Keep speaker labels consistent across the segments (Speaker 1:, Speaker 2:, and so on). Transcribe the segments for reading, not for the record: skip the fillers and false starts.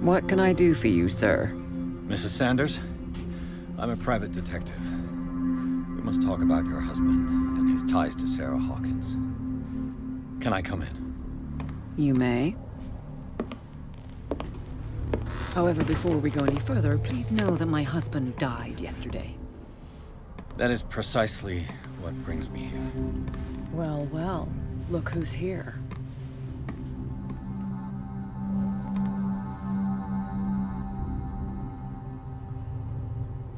Speaker 1: What can I do for you, sir?
Speaker 2: Mrs. Sanders, I'm a private detective. We must talk about your husband and his ties to Sarah Hawkins. Can I come in?
Speaker 1: You may. However, before we go any further, please know that my husband died yesterday.
Speaker 2: That is precisely what brings me here.
Speaker 1: Well, well, look who's here.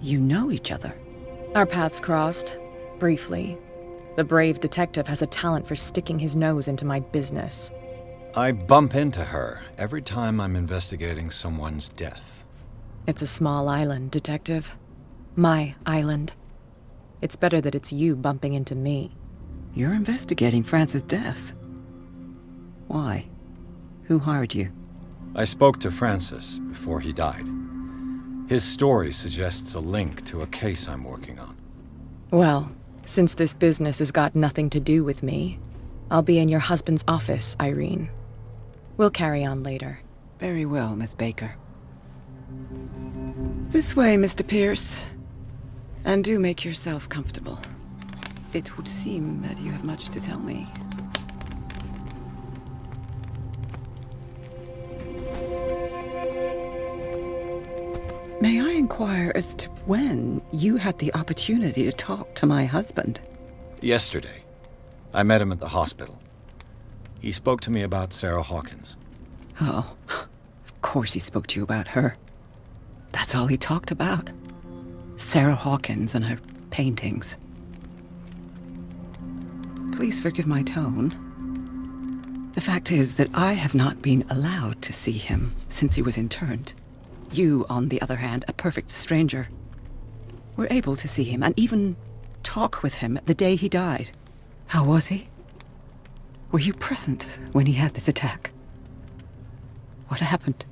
Speaker 1: You know each other.
Speaker 3: Our paths crossed, briefly. The brave detective has a talent for sticking his nose into my business.
Speaker 2: I bump into her every time I'm investigating someone's death.
Speaker 3: It's a small island, detective. My island. It's better that it's you bumping into me.
Speaker 1: You're investigating Francis' death. Why? Who hired you?
Speaker 2: I spoke to Francis before he died. His story suggests a link to a case I'm working on.
Speaker 3: Well, since this business has got nothing to do with me, I'll be in your husband's office, Irene. We'll carry on later.
Speaker 1: Very well, Miss Baker. This way, Mr. Pierce. And do make yourself comfortable. It would seem that you have much to tell me. May I inquire as to when you had the opportunity to talk to my husband?
Speaker 2: Yesterday, I met him at the hospital. He spoke to me about Sarah Hawkins.
Speaker 1: Oh, of course he spoke to you about her. That's all he talked about. Sarah Hawkins and her paintings. Please forgive my tone. The fact is that I have not been allowed to see him since he was interned. You, on the other hand, a perfect stranger, were able to see him and even talk with him the day he died. How was he? Were you present when he had this attack? What happened?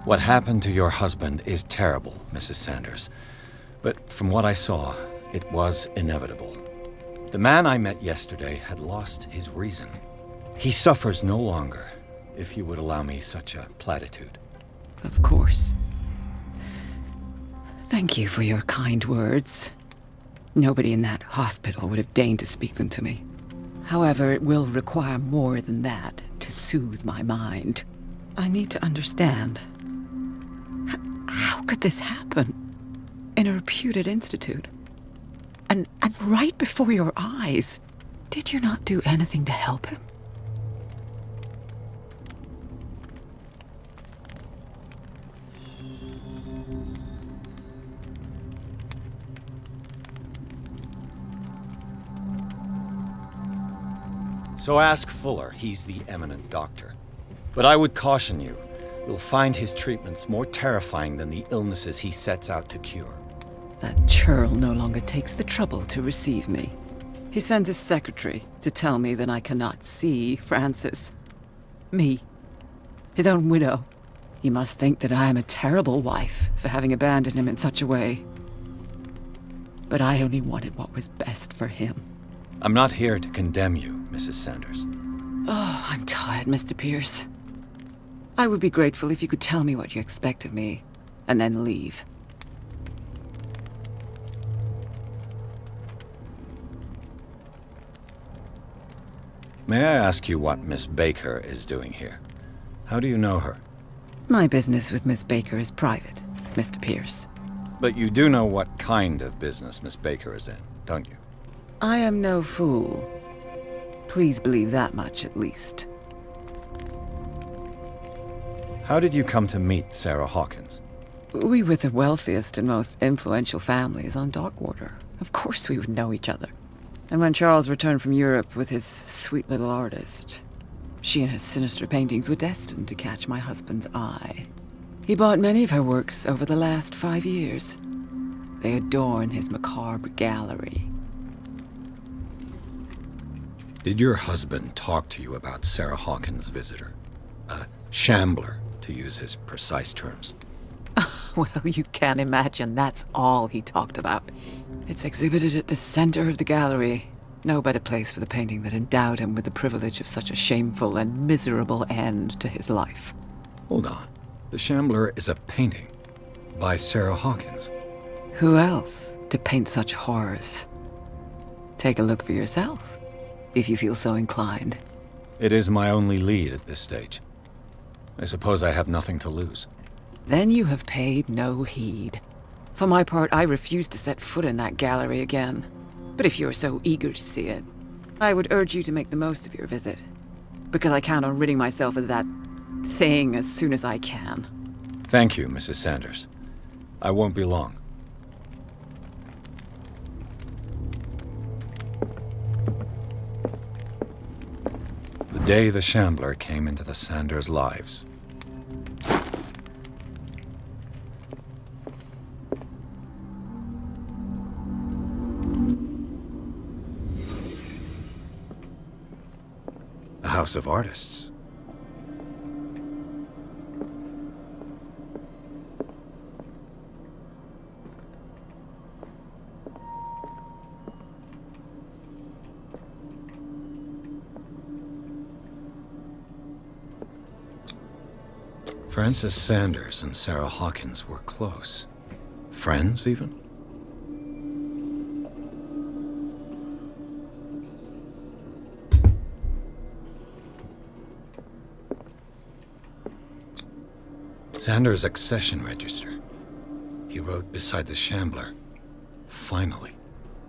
Speaker 2: What happened to your husband is terrible, Mrs. Sanders. But from what I saw, it was inevitable. The man I met yesterday had lost his reason. He suffers no longer, if you would allow me such a platitude.
Speaker 1: Of course. Thank you for your kind words. Nobody in that hospital would have deigned to speak them to me. However, it will require more than that to soothe my mind. I need to understand. How could this happen? In a reputed institute? And right before your eyes? Did you not do anything to help him?
Speaker 2: So ask Fuller, he's the eminent doctor. But I would caution you, you'll find his treatments more terrifying than the illnesses he sets out to cure.
Speaker 1: That churl no longer takes the trouble to receive me. He sends his secretary to tell me that I cannot see Francis. Me. His own widow. He must think that I am a terrible wife for having abandoned him in such a way. But I only wanted what was best for him.
Speaker 2: I'm not here to condemn you, Mrs. Sanders.
Speaker 1: Oh, I'm tired, Mr. Pierce. I would be grateful if you could tell me what you expect of me, and then leave.
Speaker 2: May I ask you what Miss Baker is doing here? How do you know her?
Speaker 1: My business with Miss Baker is private, Mr. Pierce.
Speaker 2: But you do know what kind of business Miss Baker is in, don't you?
Speaker 1: I am no fool. Please believe that much, at least.
Speaker 2: How did you come to meet Sarah Hawkins?
Speaker 1: We were the wealthiest and most influential families on Darkwater. Of course we would know each other. And when Charles returned from Europe with his sweet little artist, she and her sinister paintings were destined to catch my husband's eye. He bought many of her works over the last 5 years. They adorn his macabre gallery.
Speaker 2: Did your husband talk to you about Sarah Hawkins' visitor? A shambler, to use his precise terms.
Speaker 1: Well, you can't imagine that's all he talked about. It's exhibited at the center of the gallery, No better place for the painting that endowed him with the privilege of such a shameful and miserable end to his life.
Speaker 2: Hold on. The Shambler is a painting by Sarah Hawkins.
Speaker 1: Who else to paint such horrors? Take a look for yourself, if you feel so inclined.
Speaker 2: It is my only lead at this stage. I suppose I have nothing to lose.
Speaker 1: Then you have paid no heed. For my part, I refuse to set foot in that gallery again. But if you're so eager to see it, I would urge you to make the most of your visit. Because I count on ridding myself of that thing as soon as I can.
Speaker 2: Thank you, Mrs. Sanders. I won't be long. The day the Shambler came into the Sanders' lives. A house of artists. Frances Sanders and Sarah Hawkins were close. Friends, even? Sanders' accession register. He wrote beside the Shambler, "Finally."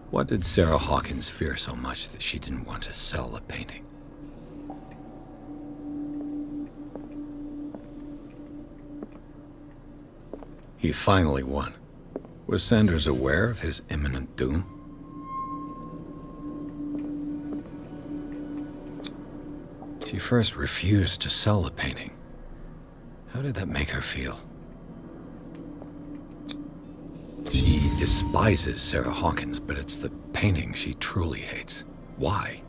Speaker 2: What did Sarah Hawkins fear so much that she didn't want to sell the painting? He finally won. Was Sanders aware of his imminent doom? She first refused to sell the painting. How did that make her feel? She despises Sarah Hawkins, but it's the painting she truly hates. Why?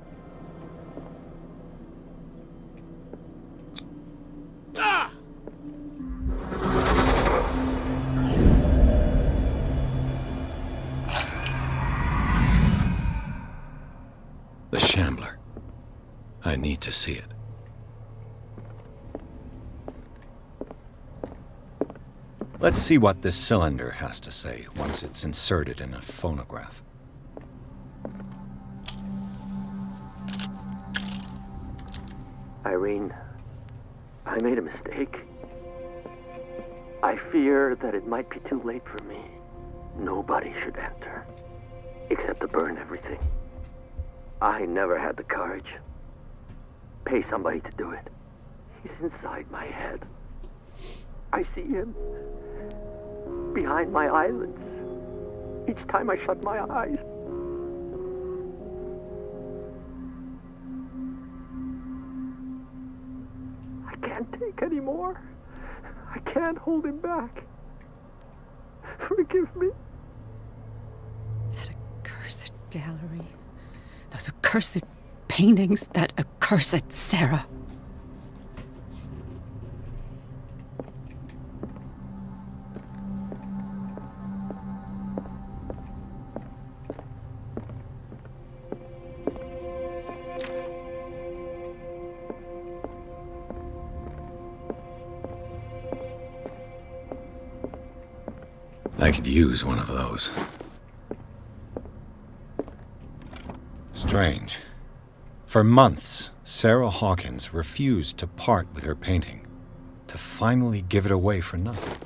Speaker 2: The Shambler. I need to see it. Let's see what this cylinder has to say once it's inserted in a phonograph.
Speaker 4: Irene, I made a mistake. I fear that it might be too late for me. Nobody should enter, except to burn everything. I never had the courage. Pay somebody to do it. He's inside my head. I see him behind my eyelids each time I shut my eyes. I can't take any more. I can't hold him back. Forgive me.
Speaker 1: That accursed gallery. Those accursed paintings. That accursed Sarah.
Speaker 2: I could use one of those. Strange. For months, Sarah Hawkins refused to part with her painting, to finally give it away for nothing.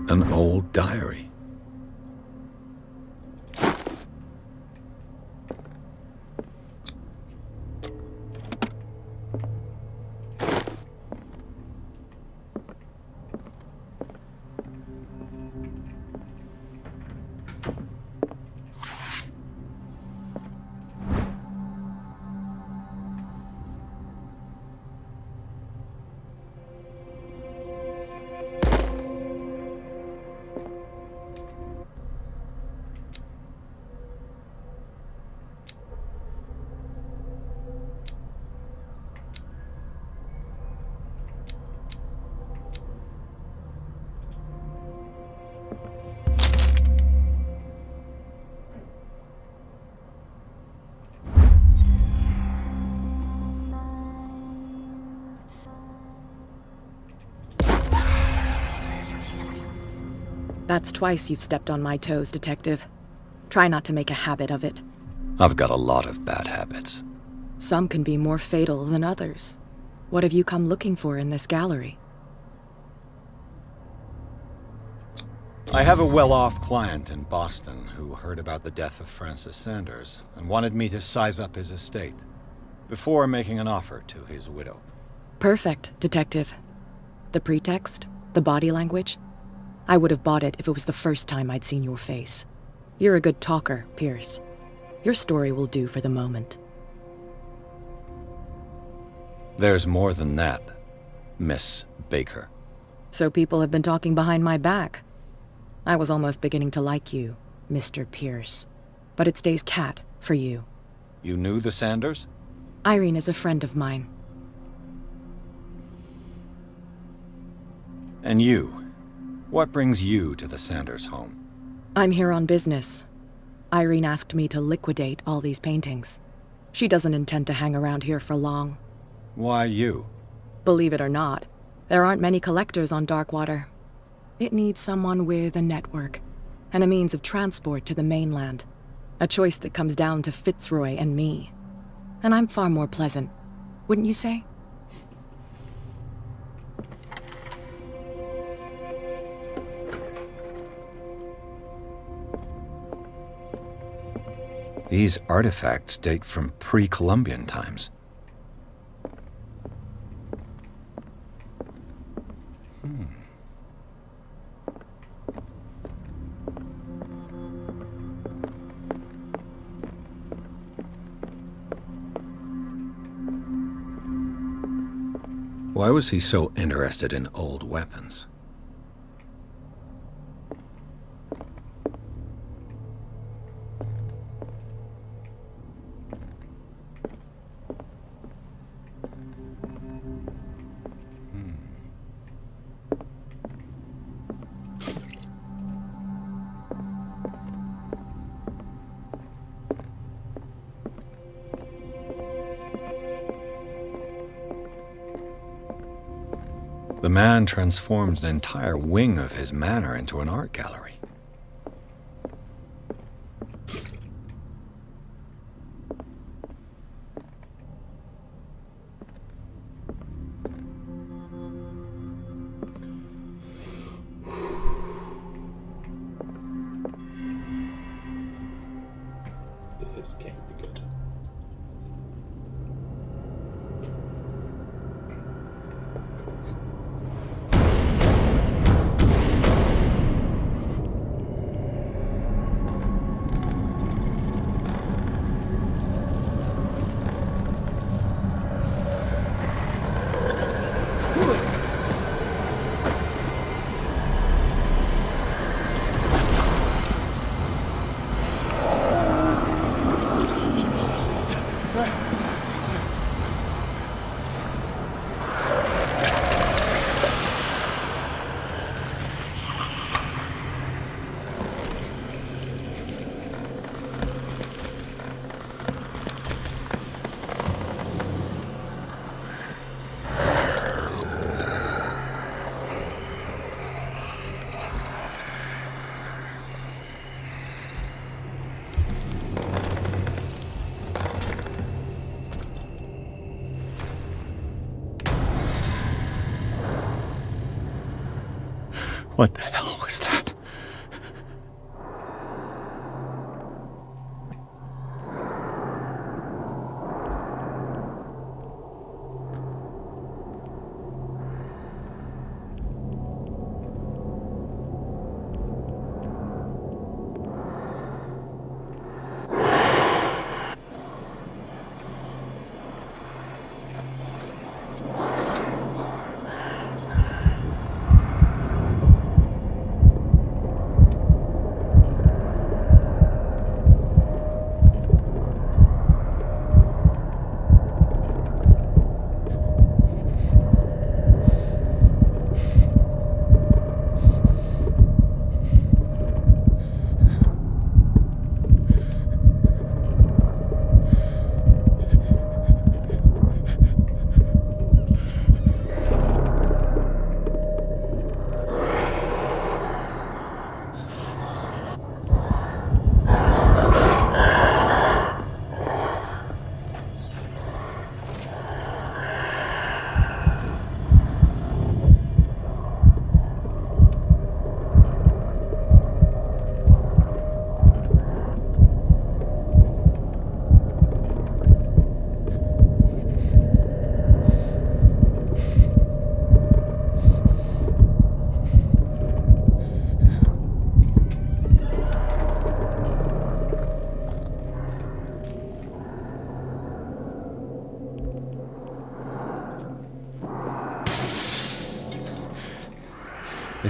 Speaker 2: An old diary.
Speaker 3: That's twice you've stepped on my toes, Detective. Try not to make a habit of it.
Speaker 2: I've got a lot of bad habits.
Speaker 3: Some can be more fatal than others. What have you come looking for in this gallery?
Speaker 2: I have a well-off client in Boston who heard about the death of Francis Sanders and wanted me to size up his estate before making an offer to his widow.
Speaker 3: Perfect, Detective. The pretext? The body language? I would have bought it if it was the first time I'd seen your face. You're a good talker, Pierce. Your story will do for the moment.
Speaker 2: There's more than that, Miss Baker.
Speaker 3: So people have been talking behind my back. I was almost beginning to like you, Mr. Pierce. But it stays cat for you.
Speaker 2: You knew the Sanders?
Speaker 3: Irene is a friend of mine.
Speaker 2: And you? What brings you to the Sanders home?
Speaker 3: I'm here on business. Irene asked me to liquidate all these paintings. She doesn't intend to hang around here for long.
Speaker 2: Why you?
Speaker 3: Believe it or not, there aren't many collectors on Darkwater. It needs someone with a network, and a means of transport to the mainland. A choice that comes down to Fitzroy and me. And I'm far more pleasant, wouldn't you say?
Speaker 2: These artifacts date from pre-Columbian times. Why was he so interested in old weapons? The man transformed an entire wing of his manor into an art gallery.
Speaker 5: This can't be good.
Speaker 2: What the hell was that?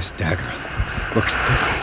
Speaker 2: This dagger looks different.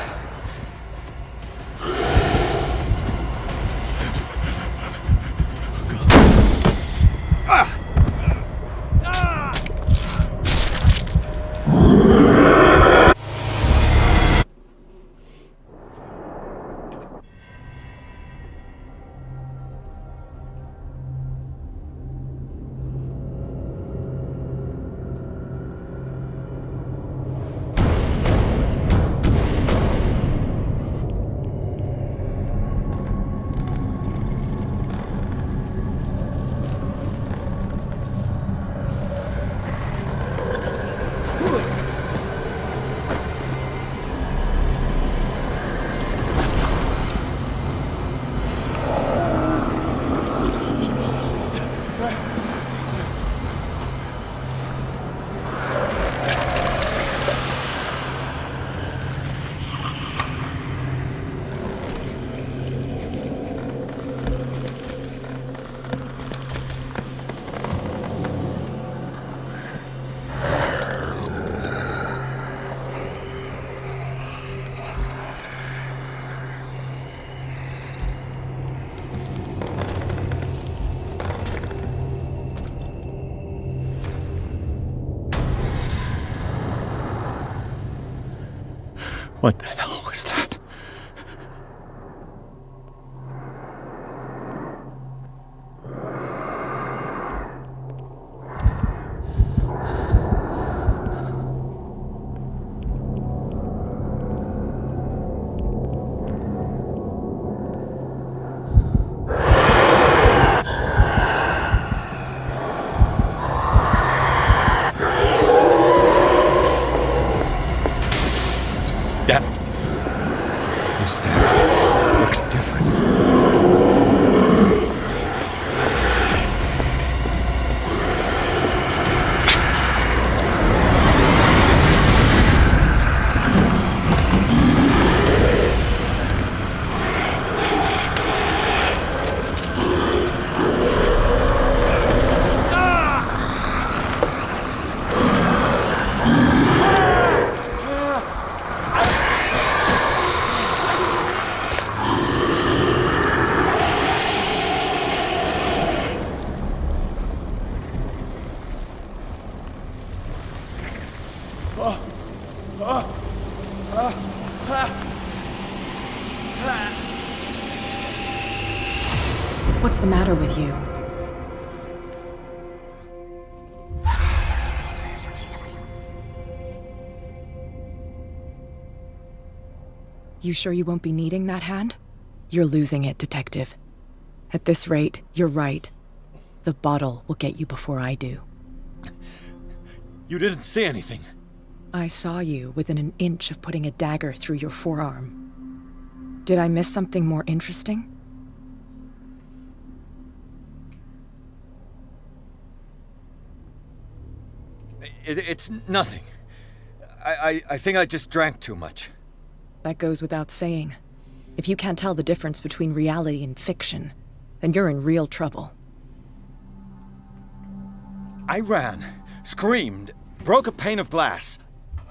Speaker 2: What the hell was that? This dagger looks different.
Speaker 3: What's the matter with you? You sure you won't be needing that hand? You're losing it, Detective. At this rate, you're right. The bottle will get you before I do.
Speaker 2: You didn't see anything.
Speaker 3: I saw you within an inch of putting a dagger through your forearm. Did I miss something more interesting?
Speaker 2: It's nothing. I think I just drank too much.
Speaker 3: That goes without saying. If you can't tell the difference between reality and fiction, then you're in real trouble.
Speaker 2: I ran, screamed, broke a pane of glass.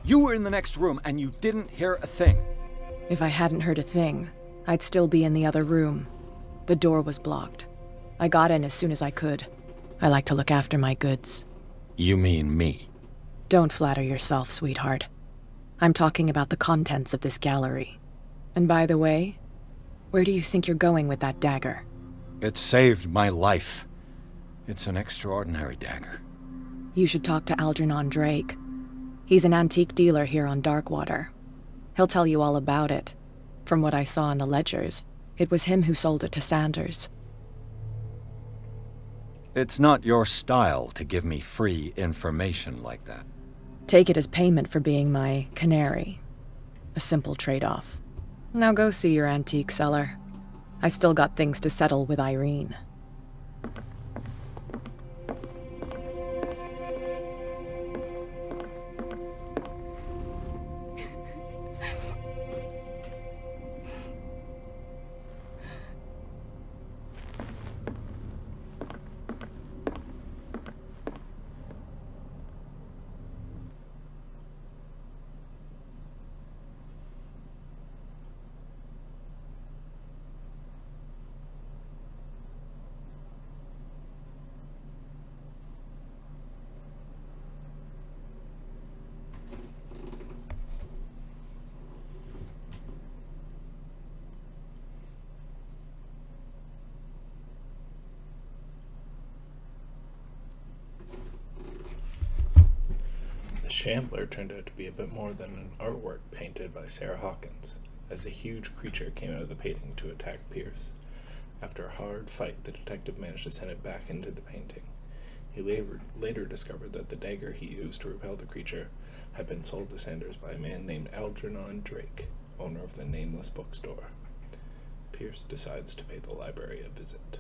Speaker 2: You were in the next room and you didn't hear a thing.
Speaker 3: If I hadn't heard a thing, I'd still be in the other room. The door was blocked. I got in as soon as I could. I like to look after my goods.
Speaker 2: You mean me?
Speaker 3: Don't flatter yourself, sweetheart. I'm talking about the contents of this gallery. And by the way, where do you think you're going with that dagger?
Speaker 2: It saved my life. It's an extraordinary dagger.
Speaker 3: You should talk to Algernon Drake. He's an antique dealer here on Darkwater. He'll tell you all about it. From what I saw in the ledgers, it was him who sold it to Sanders.
Speaker 2: It's not your style to give me free information like that.
Speaker 3: Take it as payment for being my canary. A simple trade-off. Now go see your antique seller. I still got things to settle with Irene.
Speaker 5: Shambler turned out to be a bit more than an artwork painted by Sarah Hawkins, as a huge creature came out of the painting to attack Pierce. After a hard fight, the detective managed to send it back into the painting. He later discovered that the dagger he used to repel the creature had been sold to Sanders by a man named Algernon Drake, owner of the Nameless bookstore. Pierce decides to pay the library a visit.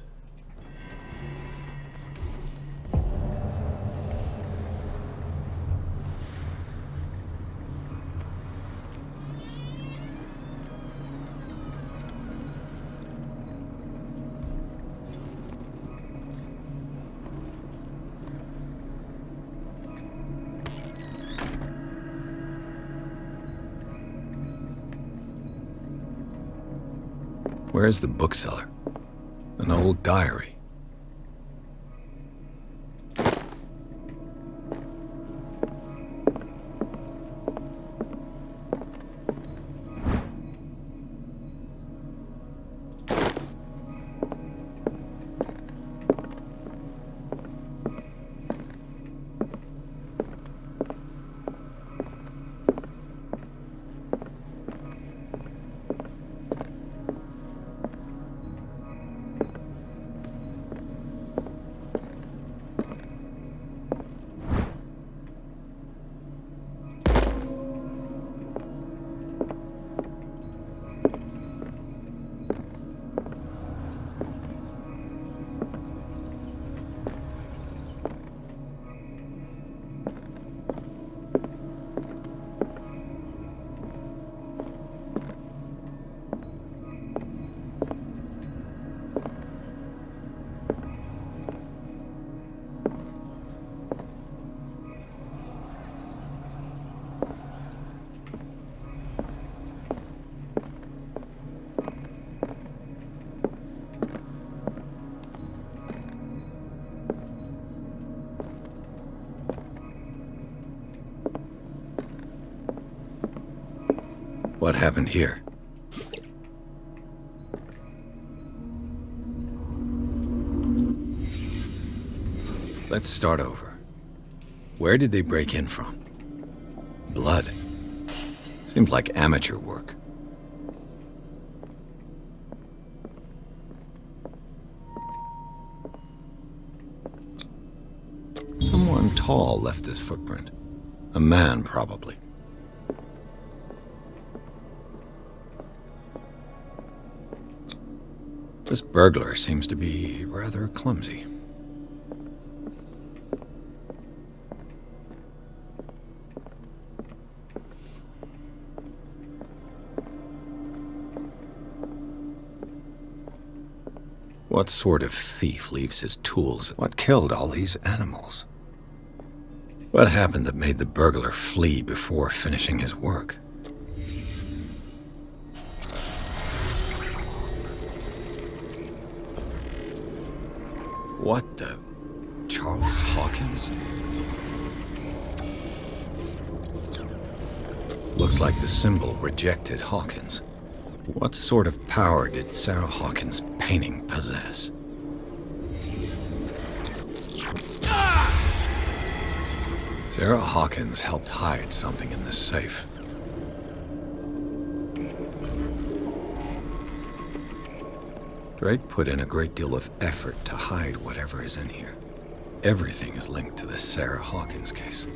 Speaker 2: Where's the bookseller? An old diary. What happened here? Let's start over. Where did they break in from? Blood. Seems like amateur work. Someone tall left this footprint. A man, probably. This burglar seems to be rather clumsy. What sort of thief leaves his tools? What killed all these animals? What happened that made the burglar flee before finishing his work? What the... Charles Hawkins? Looks like the symbol rejected Hawkins. What sort of power did Sarah Hawkins' painting possess? Sarah Hawkins helped hide something in this safe. Drake put in a great deal of effort to hide whatever is in here. Everything is linked to the Sarah Hawkins case.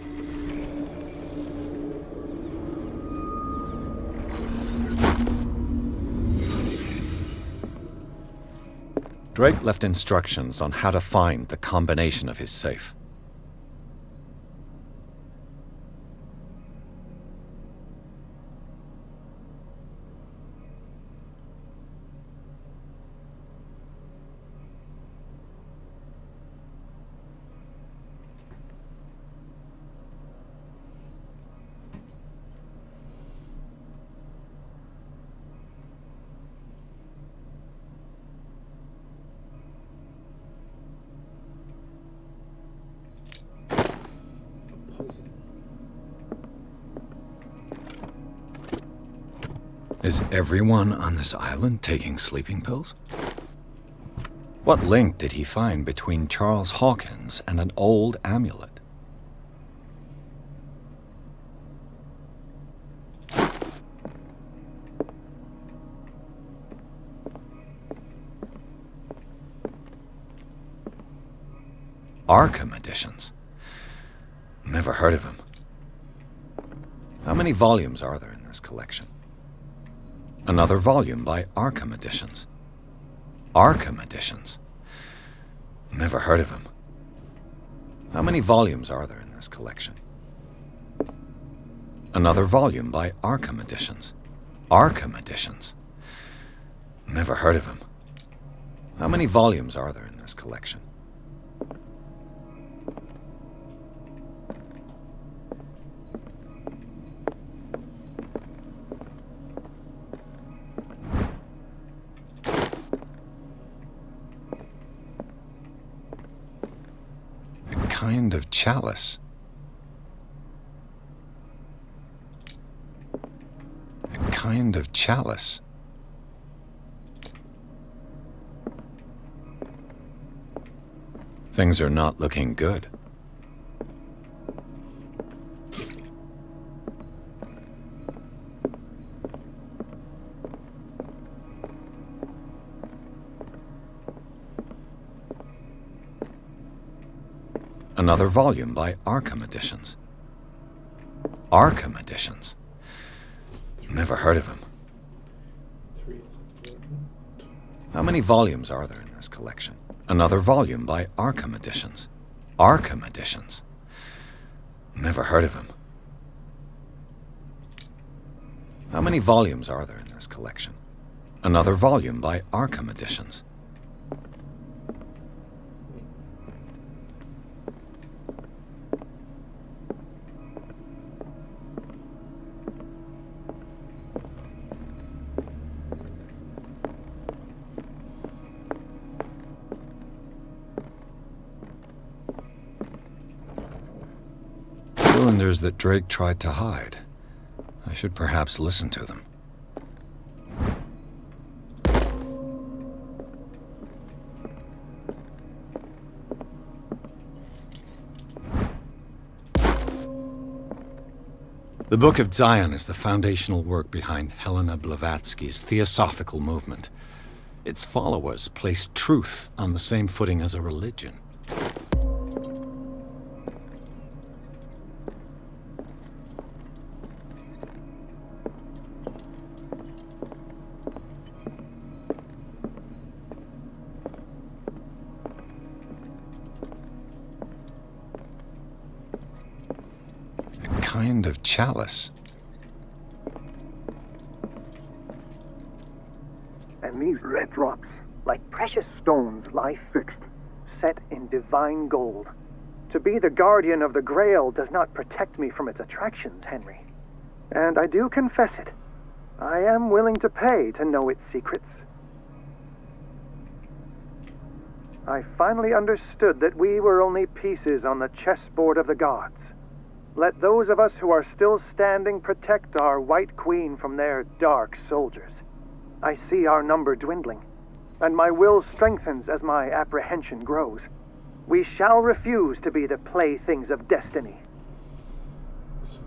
Speaker 2: Drake left instructions on how to find the combination of his safe. Is everyone on this island taking sleeping pills? What link did he find between Charles Hawkins and an old amulet? Arkham editions. Never heard of him. How many volumes are there in this collection? Another volume by Arkham Editions. Arkham Editions. Never heard of him. How many volumes are there in this collection? Another volume by Arkham Editions. Arkham Editions. Never heard of him. How many volumes are there in this collection? A kind of chalice. A kind of chalice. Things are not looking good. Another volume by Arkham Editions. Arkham Editions. Never heard of him.
Speaker 5: 3 is important.
Speaker 2: How many volumes are there in this collection? Another volume by Arkham Editions. Arkham Editions. Never heard of him. How many volumes are there in this collection? Another volume by Arkham Editions. Cylinders that Drake tried to hide. I should perhaps listen to them. The Book of Zion is the foundational work behind Helena Blavatsky's Theosophical movement. Its followers place truth on the same footing as a religion. Kind of chalice.
Speaker 6: And these red drops, like precious stones, lie fixed, set in divine gold. To be the guardian of the Grail does not protect me from its attractions, Henry. And I do confess it. I am willing to pay to know its secrets. I finally understood that we were only pieces on the chessboard of the gods. Let those of us who are still standing protect our White Queen from their dark soldiers. I see our number dwindling, and my will strengthens as my apprehension grows. We shall refuse to be the playthings of destiny.
Speaker 5: So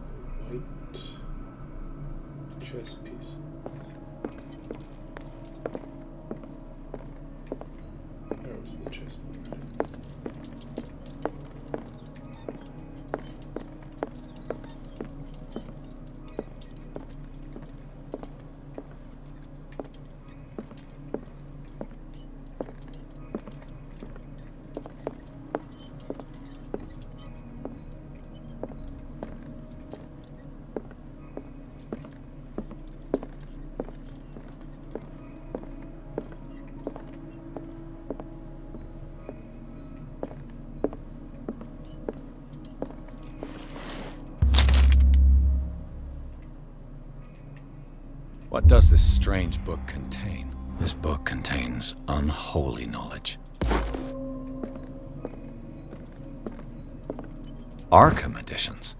Speaker 5: the white chess pieces. Where was the chessboard?
Speaker 2: What does this strange book contain? This book contains unholy knowledge. Arkham Editions.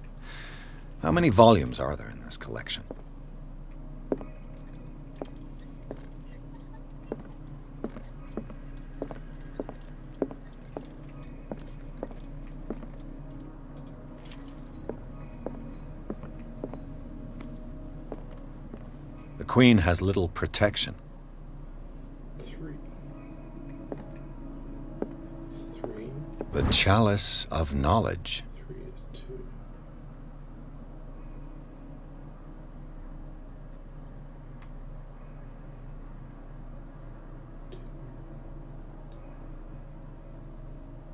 Speaker 2: How many volumes are there in this collection? The Queen has little protection.
Speaker 5: 3. It's 3.
Speaker 2: The chalice of knowledge.
Speaker 5: 3 is 2.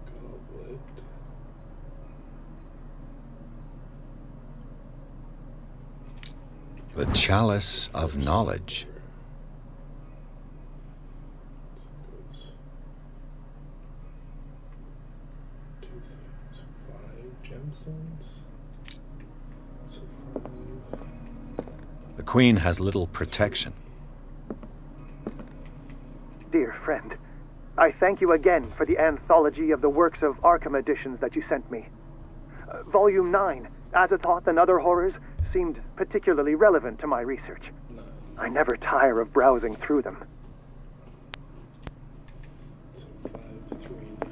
Speaker 5: Goblet.
Speaker 2: The chalice of knowledge.
Speaker 5: So it goes 2, 3, so 5 gemstones. So 5.
Speaker 2: The queen has little protection.
Speaker 6: Dear friend, I thank you again for the anthology of the works of Arkham editions that you sent me. Volume 9, Azathoth and Other Horrors, seemed particularly relevant to my research. I never tire of browsing through them.
Speaker 5: So 5, 3, 9.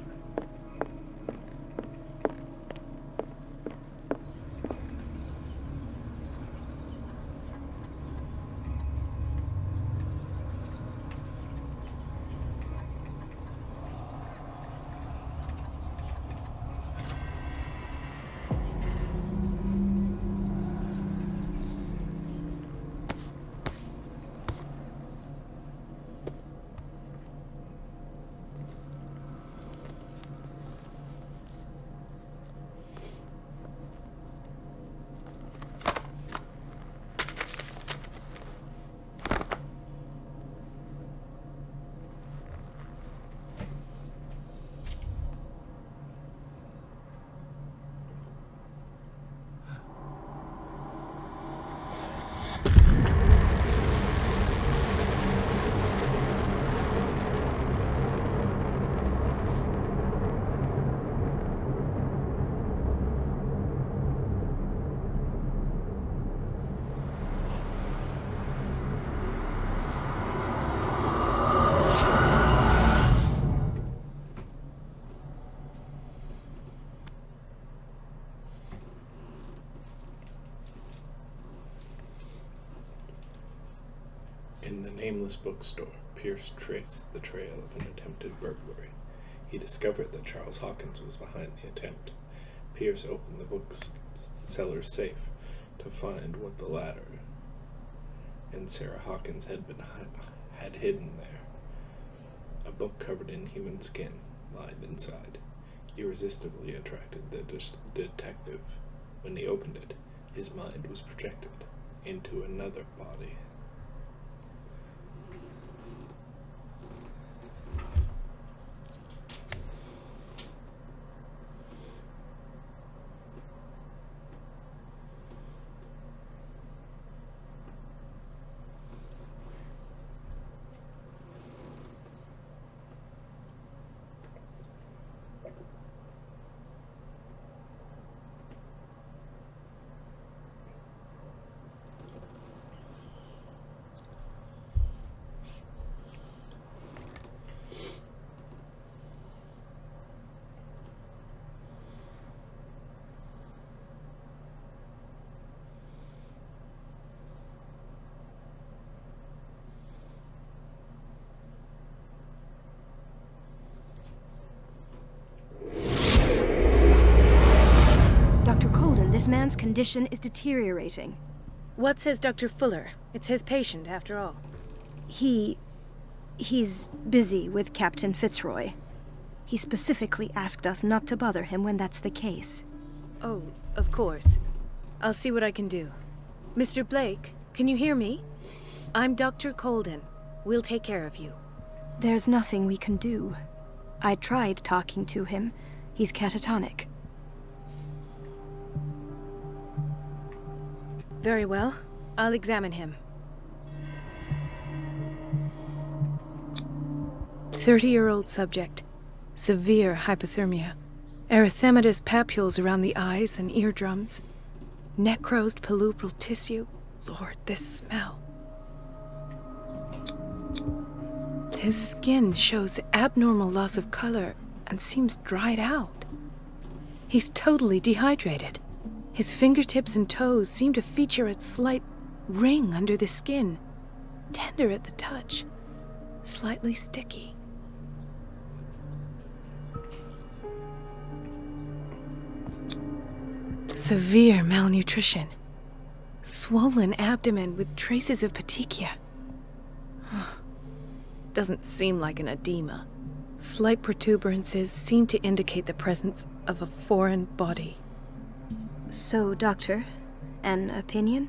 Speaker 5: In the nameless bookstore, Pierce traced the trail of an attempted burglary. He discovered that Charles Hawkins was behind the attempt. Pierce opened the bookseller's safe to find what the latter and Sarah Hawkins had hidden there. A book covered in human skin lied inside. Irresistibly attracted the detective. When he opened it, his mind was projected into another body.
Speaker 7: Dr. Colden, this man's condition is deteriorating.
Speaker 3: What says Dr. Fuller? It's his patient, after all.
Speaker 7: He's busy with Captain Fitzroy. He specifically asked us not to bother him when that's the case.
Speaker 3: Oh, of course. I'll see what I can do. Mr. Blake, can you hear me? I'm Dr. Colden. We'll take care of you.
Speaker 7: There's nothing we can do. I tried talking to him. He's catatonic.
Speaker 3: Very well. I'll examine him. 30-year-old subject. Severe hypothermia. Erythematous papules around the eyes and eardrums. Necrosed palpebral tissue. Lord, this smell. His skin shows abnormal loss of color and seems dried out. He's totally dehydrated. His fingertips and toes seem to feature a slight ring under the skin, tender at the touch, slightly sticky.
Speaker 8: Severe malnutrition. Swollen abdomen with traces of petechia. Doesn't seem like an edema. Slight protuberances seem to indicate the presence of a foreign body.
Speaker 7: So, Doctor, an opinion?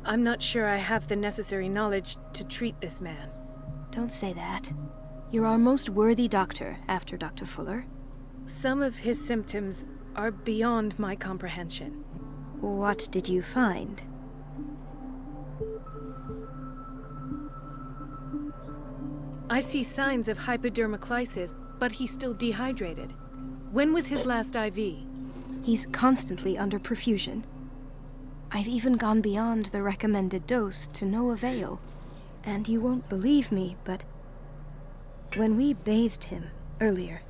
Speaker 8: I'm not sure I have the necessary knowledge to treat this man.
Speaker 7: Don't say that. You're our most worthy doctor after Dr. Fuller.
Speaker 8: Some of his symptoms are beyond my comprehension.
Speaker 7: What did you find?
Speaker 8: I see signs of hypodermoclysis, but he's still dehydrated. When was his last IV?
Speaker 7: He's constantly under perfusion. I've even gone beyond the recommended dose to no avail. And you won't believe me, but when we bathed him earlier...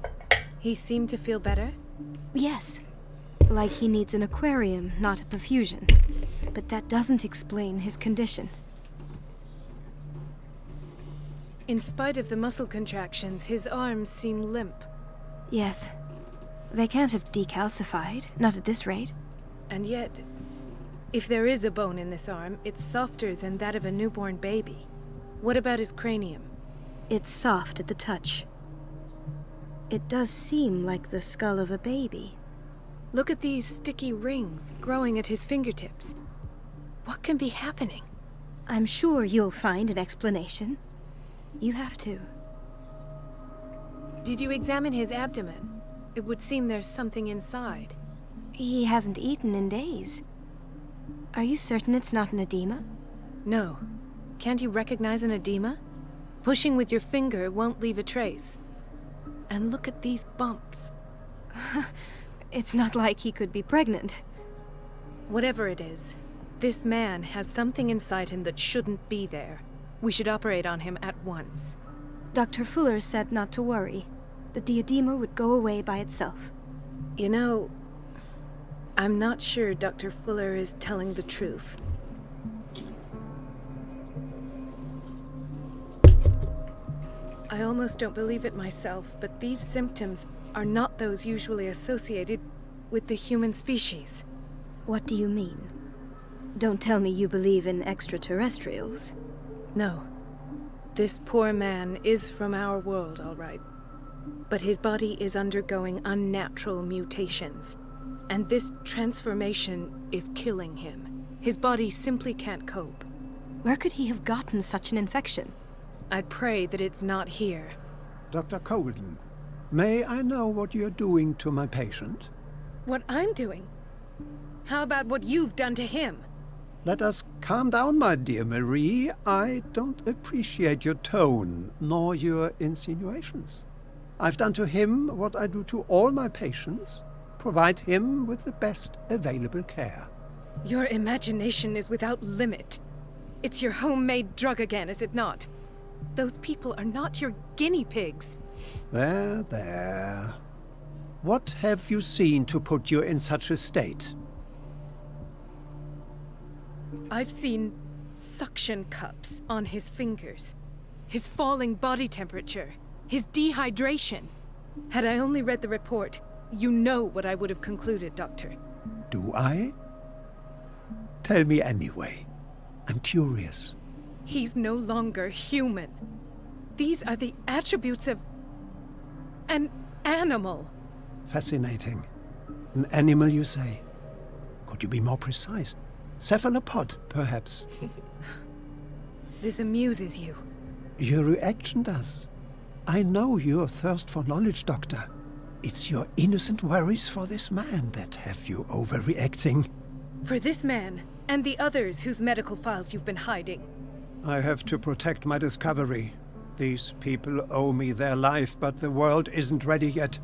Speaker 8: He seemed to feel better?
Speaker 7: Yes. Like he needs an aquarium, not a perfusion. But that doesn't explain his condition.
Speaker 8: In spite of the muscle contractions, his arms seem limp.
Speaker 7: Yes. They can't have decalcified, not at this rate.
Speaker 8: And yet, if there is a bone in this arm, it's softer than that of a newborn baby. What about his cranium?
Speaker 7: It's soft at the touch. It does seem like the skull of a baby.
Speaker 8: Look at these sticky rings growing at his fingertips. What can be happening?
Speaker 7: I'm sure you'll find an explanation. You have to.
Speaker 8: Did you examine his abdomen? It would seem there's something inside.
Speaker 7: He hasn't eaten in days. Are you certain it's not an edema?
Speaker 8: No. Can't you recognize an edema? Pushing with your finger won't leave a trace. And look at these bumps.
Speaker 7: It's not like he could be pregnant.
Speaker 8: Whatever it is, this man has something inside him that shouldn't be there. We should operate on him at once.
Speaker 7: Dr. Fuller said not to worry, that the edema would go away by itself.
Speaker 8: You know, I'm not sure Dr. Fuller is telling the truth. I almost don't believe it myself, but these symptoms are not those usually associated with the human species.
Speaker 7: What do you mean? Don't tell me you believe in extraterrestrials.
Speaker 8: No. This poor man is from our world, all right. But his body is undergoing unnatural mutations. And this transformation is killing him. His body simply can't cope.
Speaker 7: Where could he have gotten such an infection?
Speaker 8: I pray that it's not here.
Speaker 9: Dr. Colden, may I know what you're doing to my patient?
Speaker 8: What I'm doing? How about what you've done to him?
Speaker 9: Let us calm down, my dear Marie. I don't appreciate your tone, nor your insinuations. I've done to him what I do to all my patients. Provide him with the best available care.
Speaker 8: Your imagination is without limit. It's your homemade drug again, is it not? Those people are not your guinea pigs.
Speaker 9: There, there. What have you seen to put you in such a state?
Speaker 8: I've seen suction cups on his fingers, his falling body temperature, his dehydration. Had I only read the report, you know what I would have concluded, Doctor.
Speaker 9: Do I? Tell me anyway. I'm curious.
Speaker 8: He's no longer human. These are the attributes of an animal.
Speaker 9: Fascinating. An animal, you say? Could you be more precise? Cephalopod, perhaps?
Speaker 8: This amuses you.
Speaker 9: Your reaction does. I know your thirst for knowledge, Doctor. It's your innocent worries for this man that have you overreacting.
Speaker 8: For this man, and the others whose medical files you've been hiding.
Speaker 9: I have to protect my discovery. These people owe me their life, but the world isn't ready yet.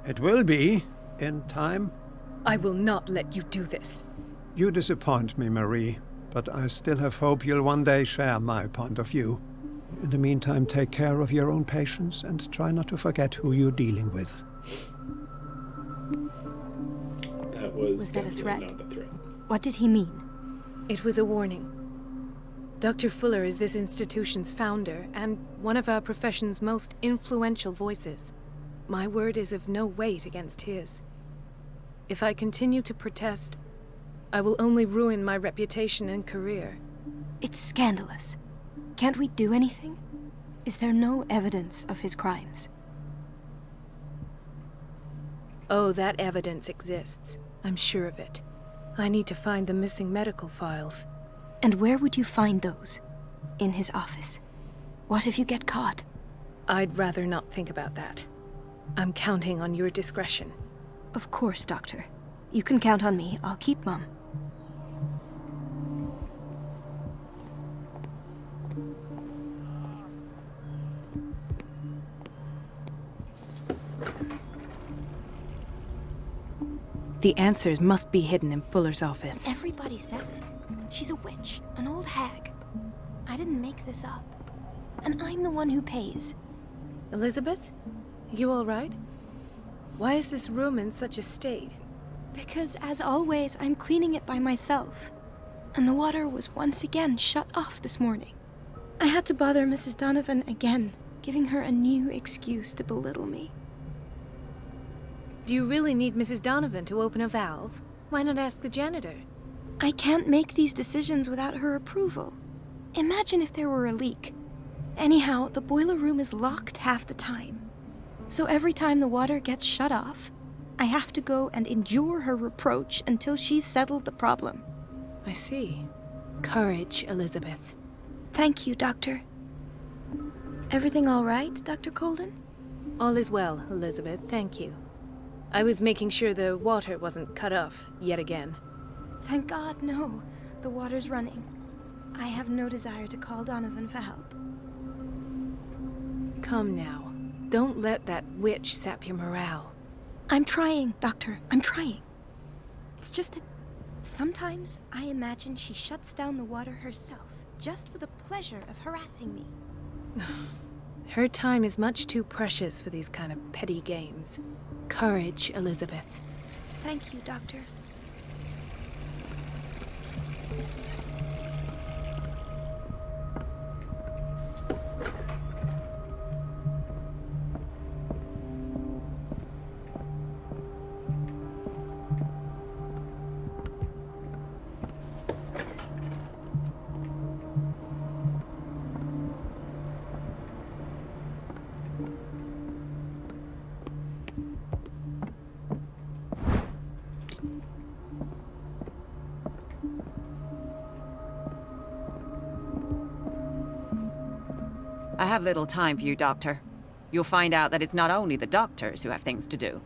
Speaker 9: It will be, in time.
Speaker 8: I will not let you do this.
Speaker 9: You disappoint me, Marie, but I still have hope you'll one day share my point of view. In the meantime, take care of your own patients and try not to forget who you're dealing with.
Speaker 5: That was
Speaker 7: that a
Speaker 5: definitely
Speaker 7: threat?
Speaker 5: not a threat.
Speaker 7: What did he mean?
Speaker 8: It was a warning. Dr. Fuller is this institution's founder, and one of our profession's most influential voices. My word is of no weight against his. If I continue to protest, I will only ruin my reputation and career.
Speaker 7: It's scandalous. Can't we do anything? Is there no evidence of his crimes?
Speaker 8: Oh, that evidence exists. I'm sure of it. I need to find the missing medical files.
Speaker 7: And where would you find those? In his office? What if you get caught?
Speaker 8: I'd rather not think about that. I'm counting on your discretion.
Speaker 7: Of course, Doctor. You can count on me. I'll keep Mum.
Speaker 8: The answers must be hidden in Fuller's office.
Speaker 7: Everybody says it. She's a witch, an old hag. I didn't make this up. And I'm the one who pays.
Speaker 8: Elizabeth? You all right? Why is this room in such a state?
Speaker 7: Because, as always, I'm cleaning it by myself. And the water was once again shut off this morning. I had to bother Mrs. Donovan again, giving her a new excuse to belittle me.
Speaker 8: Do you really need Mrs. Donovan to open a valve? Why not ask the janitor?
Speaker 7: I can't make these decisions without her approval. Imagine if there were a leak. Anyhow, the boiler room is locked half the time. So every time the water gets shut off, I have to go and endure her reproach until she's settled the problem.
Speaker 8: I see. Courage, Elizabeth.
Speaker 7: Thank you, Doctor. Everything all right, Dr. Colden?
Speaker 8: All is well, Elizabeth, thank you. I was making sure the water wasn't cut off yet again.
Speaker 7: Thank God, no. The water's running. I have no desire to call Donovan for help.
Speaker 8: Come now. Don't let that witch sap your morale.
Speaker 7: I'm trying, Doctor. I'm trying. It's just that sometimes I imagine she shuts down the water herself, just for the pleasure of harassing me.
Speaker 8: Her time is much too precious for these kind of petty games. Courage, Elizabeth.
Speaker 7: Thank you, Doctor.
Speaker 1: I have little time for you, Doctor. You'll find out that it's not only the doctors who have things to do.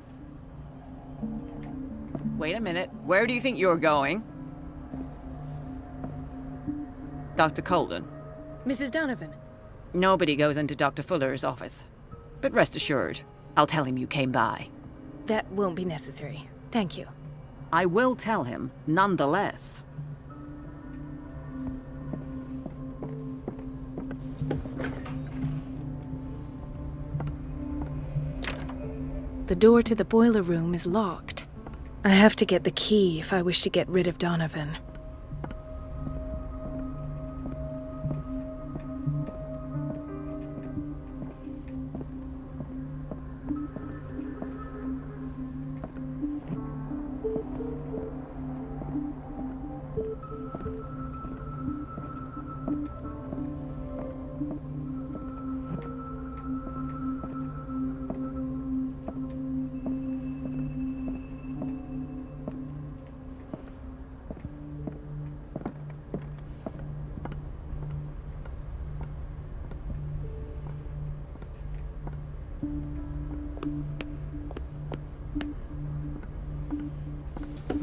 Speaker 1: Wait a minute. Where do you think you're going? Dr. Colden.
Speaker 8: Mrs. Donovan.
Speaker 1: Nobody goes into Dr. Fuller's office. But rest assured, I'll tell him you came by.
Speaker 8: That won't be necessary. Thank you.
Speaker 1: I will tell him, nonetheless.
Speaker 8: The door to the boiler room is locked. I have to get the key if I wish to get rid of Donovan.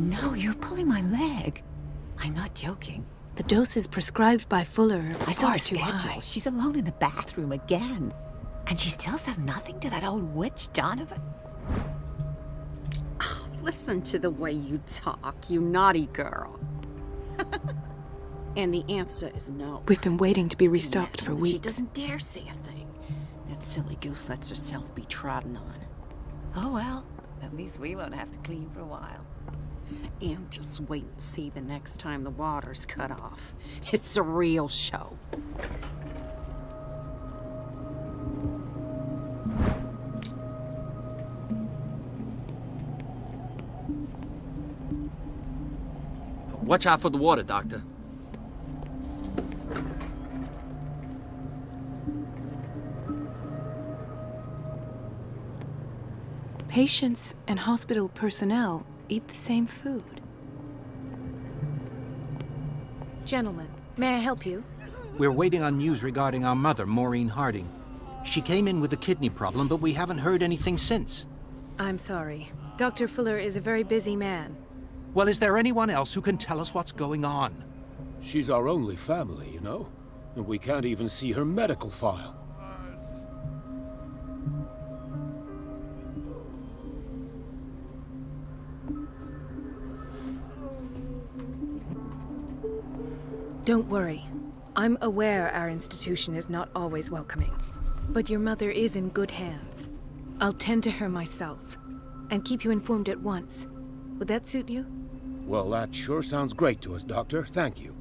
Speaker 1: No, you're pulling my leg. I'm not joking.
Speaker 8: The doses prescribed by Fuller are
Speaker 1: I saw her
Speaker 8: far too
Speaker 1: schedule.
Speaker 8: high.
Speaker 1: She's alone in the bathroom again. And she still says nothing to that old witch, Donovan?
Speaker 10: Oh, listen to the way you talk, you naughty girl. And the answer is no.
Speaker 8: We've been waiting to be restocked for weeks.
Speaker 10: She doesn't dare say a thing. That silly goose lets herself be trodden on.
Speaker 1: Oh well, at least we won't have to clean for a while.
Speaker 10: And just wait and see the next time the water's cut off. It's a real show.
Speaker 11: Watch out for the water, Doctor.
Speaker 8: Patients and hospital personnel eat the same food. Gentlemen, may I help you?
Speaker 12: We're waiting on news regarding our mother, Maureen Harding. She came in with a kidney problem, but we haven't heard anything since.
Speaker 8: I'm sorry. Dr. Fuller is a very busy man.
Speaker 12: Well, is there anyone else who can tell us what's going on?
Speaker 13: She's our only family, you know? And we can't even see her medical file.
Speaker 8: Don't worry. I'm aware our institution is not always welcoming. But your mother is in good hands. I'll tend to her myself, and keep you informed at once. Would that suit you?
Speaker 13: Well, that sure sounds great to us, Doctor. Thank you.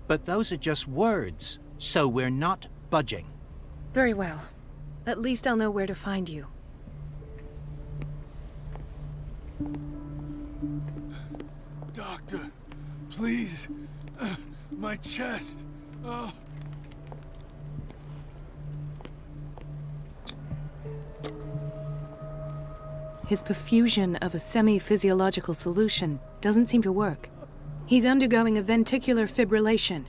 Speaker 12: But those are just words, so we're not budging.
Speaker 8: Very well. At least I'll know where to find you.
Speaker 14: Doctor, please. My chest. Oh.
Speaker 8: His perfusion of a semi-physiological solution doesn't seem to work. He's undergoing a ventricular fibrillation.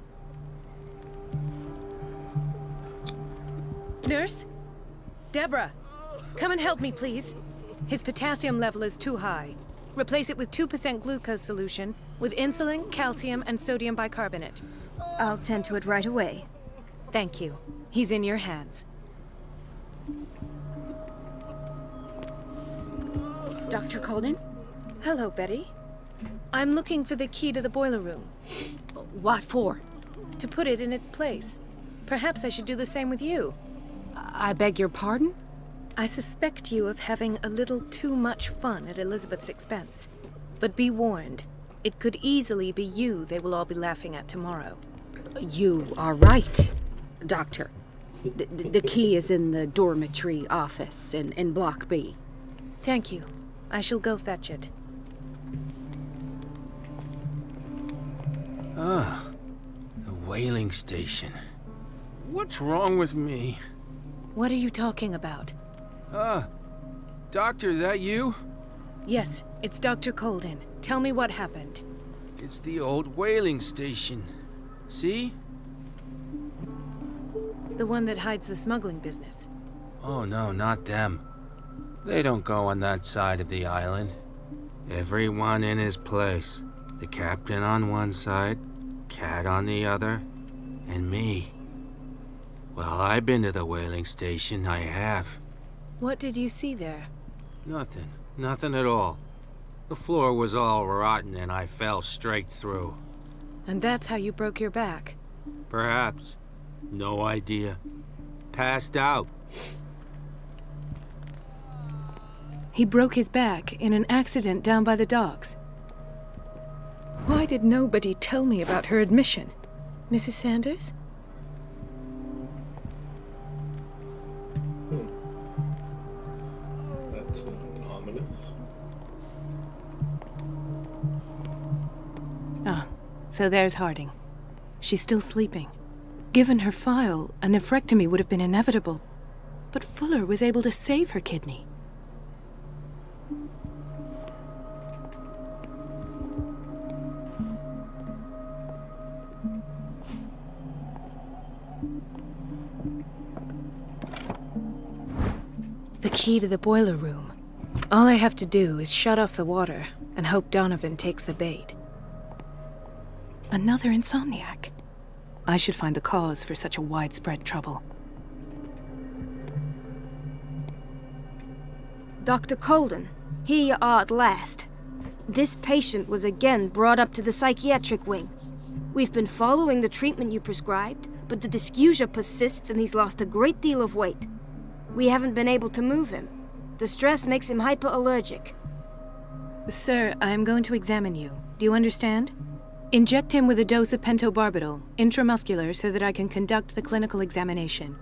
Speaker 8: Nurse? Deborah, come and help me, please. His potassium level is too high. Replace it with 2% glucose solution with insulin, calcium, and sodium bicarbonate.
Speaker 7: I'll tend to it right away.
Speaker 8: Thank you. He's in your hands.
Speaker 10: Dr. Colden?
Speaker 8: Hello, Betty. I'm looking for the key to the boiler room.
Speaker 10: What for?
Speaker 8: To put it in its place. Perhaps I should do the same with you.
Speaker 10: I beg your pardon?
Speaker 8: I suspect you of having a little too much fun at Elizabeth's expense. But be warned, it could easily be you they will all be laughing at tomorrow.
Speaker 10: You are right, Doctor. The key is in the dormitory office in Block B.
Speaker 8: Thank you. I shall go fetch it.
Speaker 14: Ah, the whaling station. What's wrong with me?
Speaker 8: What are you talking about?
Speaker 14: Doctor, that you?
Speaker 8: Yes, it's Dr. Colden. Tell me what happened.
Speaker 14: It's the old whaling station. See?
Speaker 8: The one that hides the smuggling business.
Speaker 14: Oh no, not them. They don't go on that side of the island. Everyone in his place. The captain on one side, Cat on the other, and me. Well, I've been to the whaling station, I have.
Speaker 8: What did you see there?
Speaker 14: Nothing. Nothing at all. The floor was all rotten and I fell straight through.
Speaker 8: And that's how you broke your back?
Speaker 14: Perhaps. No idea. Passed out.
Speaker 8: He broke his back in an accident down by the docks. Why did nobody tell me about her admission? Mrs. Sanders?
Speaker 5: That's ominous.
Speaker 8: Ah, so there's Harding. She's still sleeping. Given her file, a nephrectomy would have been inevitable. But Fuller was able to save her kidney. The key to the boiler room. All I have to do is shut off the water and hope Donovan takes the bait. Another insomniac. I should find the cause for such a widespread trouble.
Speaker 7: Dr. Colden, here you are at last. This patient was again brought up to the psychiatric wing. We've been following the treatment you prescribed, but the dysgeusia persists and he's lost a great deal of weight. We haven't been able to move him. The stress makes him hyperallergic.
Speaker 8: Sir, I am going to examine you. Do you understand? Inject him with a dose of pentobarbital, intramuscular, so that I can conduct the clinical examination.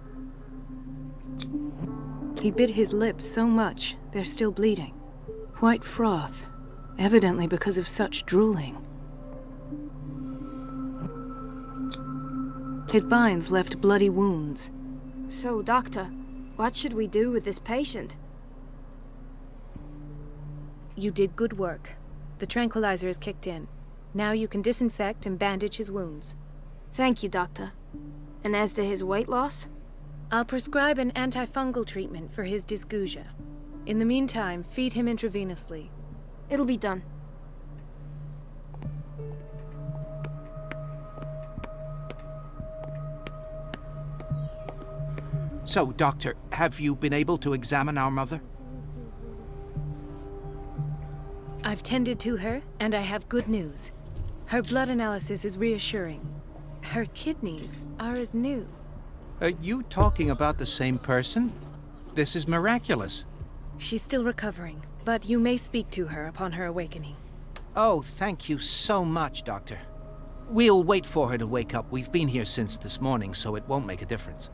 Speaker 8: He bit his lips so much, they're still bleeding. White froth, evidently because of such drooling. His binds left bloody wounds.
Speaker 7: So, Doctor, what should we do with this patient?
Speaker 8: You did good work. The tranquilizer is kicked in. Now you can disinfect and bandage his wounds.
Speaker 7: Thank you, Doctor. And as to his weight loss?
Speaker 8: I'll prescribe an antifungal treatment for his dysgeusia. In the meantime, feed him intravenously.
Speaker 7: It'll be done.
Speaker 12: So, Doctor, have you been able to examine our mother?
Speaker 8: I've tended to her, and I have good news. Her blood analysis is reassuring. Her kidneys are as new.
Speaker 12: Are you talking about the same person? This is miraculous.
Speaker 8: She's still recovering, but you may speak to her upon her awakening.
Speaker 12: Oh, thank you so much, Doctor. We'll wait for her to wake up. We've been here since this morning, so it won't make a difference.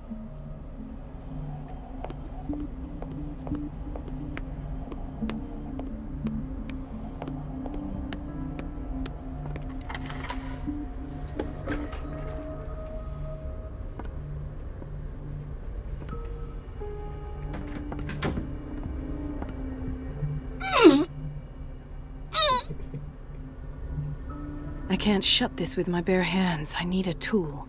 Speaker 8: I can't shut this with my bare hands. I need a tool.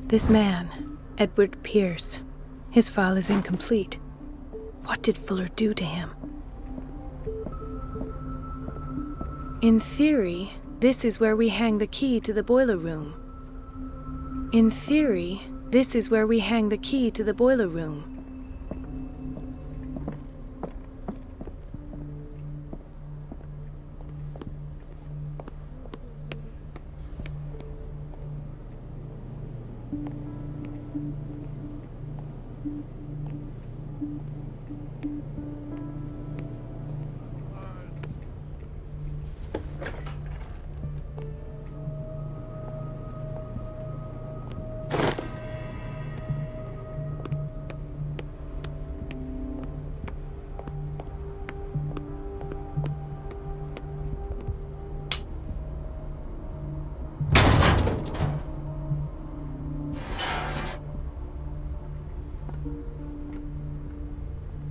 Speaker 8: This man, Edward Pierce, his file is incomplete. What did Fuller do to him? In theory, this is where we hang the key to the boiler room. In theory, this is where we hang the key to the boiler room.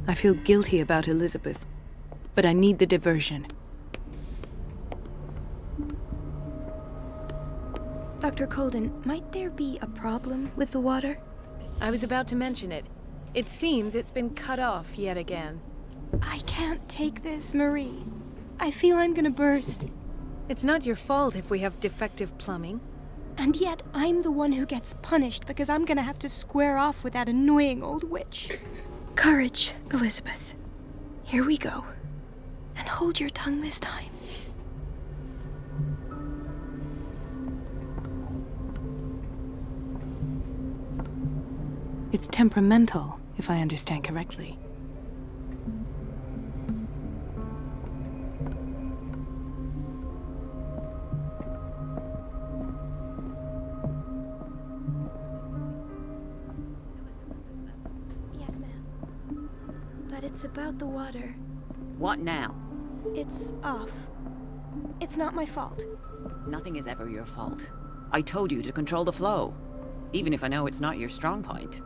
Speaker 8: I feel guilty about Elizabeth, but I need the diversion.
Speaker 7: Dr. Colden, might there be a problem with the water?
Speaker 8: I was about to mention it. It seems it's been cut off yet again.
Speaker 7: I can't take this, Marie. I feel I'm gonna burst.
Speaker 8: It's not your fault if we have defective plumbing.
Speaker 7: And yet, I'm the one who gets punished because I'm gonna have to square off with that annoying old witch. Courage, Elizabeth. Here we go. And hold your tongue this time.
Speaker 8: It's temperamental, if I understand correctly.
Speaker 7: Yes, ma'am. But it's about the water.
Speaker 11: What now?
Speaker 7: It's off. It's not my fault.
Speaker 11: Nothing is ever your fault. I told you to control the flow, even if I know it's not your strong point.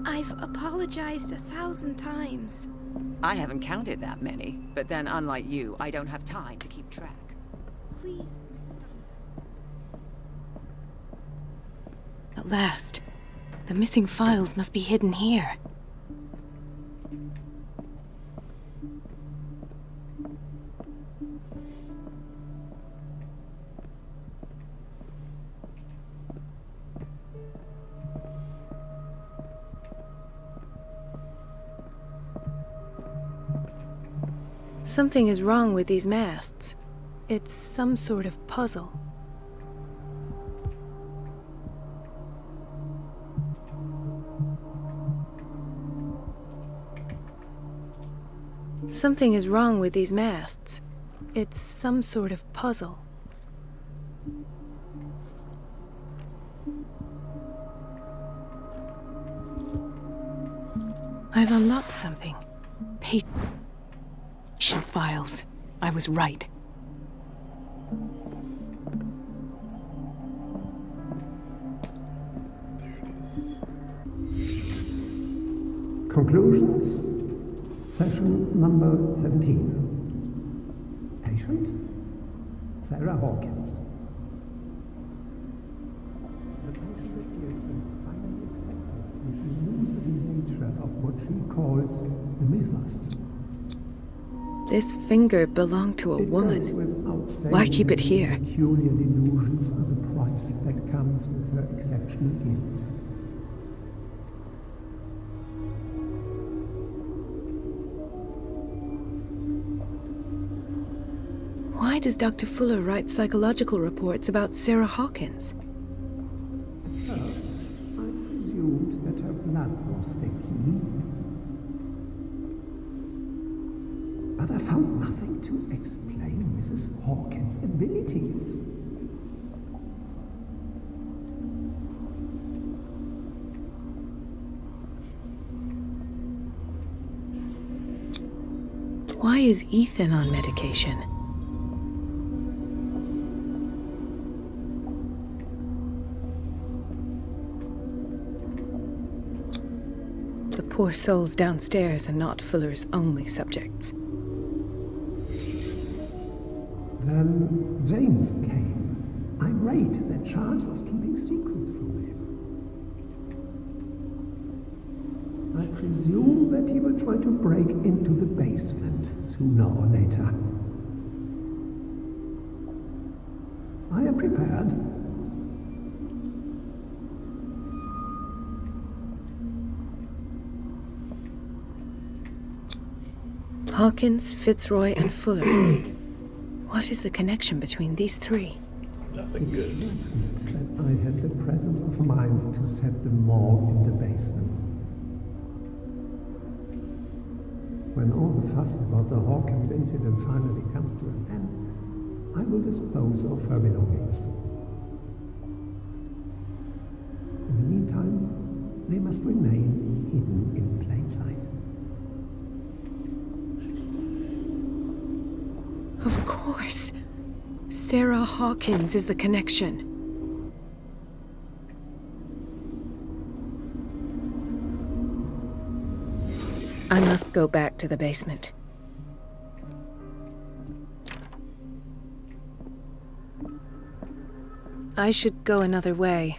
Speaker 7: I've apologized 1,000 times.
Speaker 11: I haven't counted that many, but then unlike you, I don't have time to keep track.
Speaker 7: Please, Mrs. Donovan.
Speaker 8: At last. The missing files must be hidden here. Something is wrong with these masts. It's some sort of puzzle. Something is wrong with these masts. It's some sort of puzzle. I've unlocked something. Patient files. I was right.
Speaker 5: There it is.
Speaker 9: Conclusions. Session number 17. Patient? Sarah Hawkins. The patient appears to have finally accepted the illusory nature of what she calls the mythos.
Speaker 8: This finger belonged to a woman. Why keep it here?
Speaker 9: Peculiar delusions are the price that comes with her exceptional gifts.
Speaker 8: Why does Dr. Fuller write psychological reports about Sarah Hawkins?
Speaker 9: At first, I presumed that her blood was the key. But I found nothing to explain Mrs. Hawkins' abilities.
Speaker 8: Why is Ethan on medication? The poor souls downstairs are not Fuller's only subjects.
Speaker 9: Then James came, irate that Charles was keeping secrets from him. I presume that he will try to break into the basement sooner or later. I am prepared.
Speaker 8: Hawkins, Fitzroy, and Fuller. What is the connection between these three?
Speaker 5: Nothing
Speaker 9: It's
Speaker 5: good.
Speaker 9: fortunate that I had the presence of mind to set the morgue in the basement. When all the fuss about the Hawkins incident finally comes to an end, I will dispose of her belongings. In the meantime, they must remain hidden in plain sight.
Speaker 8: Of course. Sarah Hawkins is the connection. I must go back to the basement. I should go another way.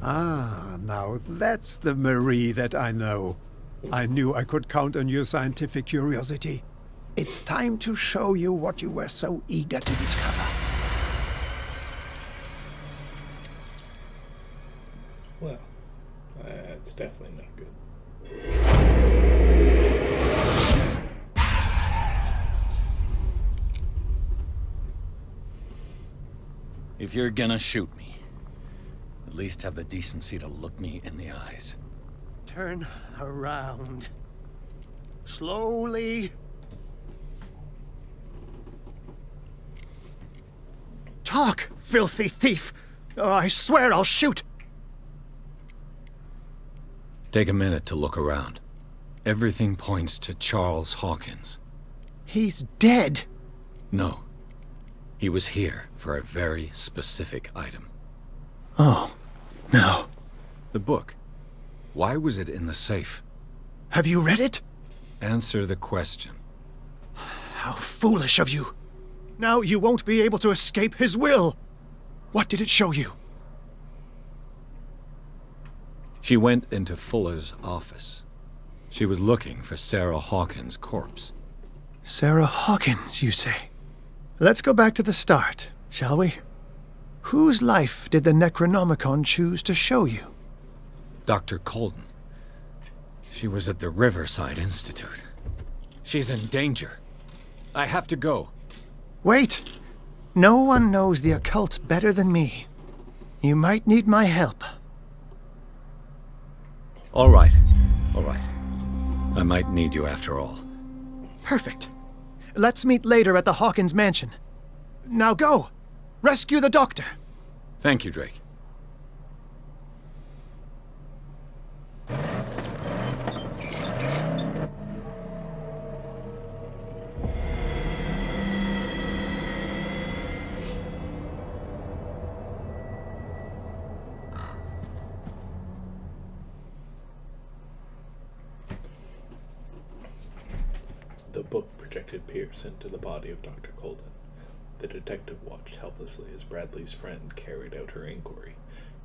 Speaker 9: Ah, now that's the Marie that I know. I knew I could count on your scientific curiosity. It's time to show you what you were so eager to discover.
Speaker 5: Well, it's definitely not good.
Speaker 2: If you're gonna shoot me, at least have the decency to look me in the eyes.
Speaker 9: Turn around. Slowly. Talk, filthy thief!
Speaker 6: Oh, I swear I'll shoot!
Speaker 2: Take a minute to look around. Everything points to Charles Hawkins.
Speaker 6: He's dead!
Speaker 2: No. He was here for a very specific item.
Speaker 6: Oh, no.
Speaker 2: The book. Why was it in the safe?
Speaker 6: Have you read it?
Speaker 2: Answer the question.
Speaker 6: How foolish of you! Now you won't be able to escape his will! What did it show you?
Speaker 2: She went into Fuller's office. She was looking for Sarah Hawkins' corpse.
Speaker 6: Sarah Hawkins, you say? Let's go back to the start, shall we? Whose life did the Necronomicon choose to show you?
Speaker 2: Dr. Colden. She was at the Riverside Institute. She's in danger. I have to go.
Speaker 6: Wait! No one knows the occult better than me. You might need my help.
Speaker 2: All right. All right. I might need you after all.
Speaker 6: Perfect. Let's meet later at the Hawkins mansion. Now go! Rescue the doctor!
Speaker 2: Thank you, Drake.
Speaker 5: The book projected Pierce into the body of Dr. Colden. The detective watched helplessly as Bradley's friend carried out her inquiry.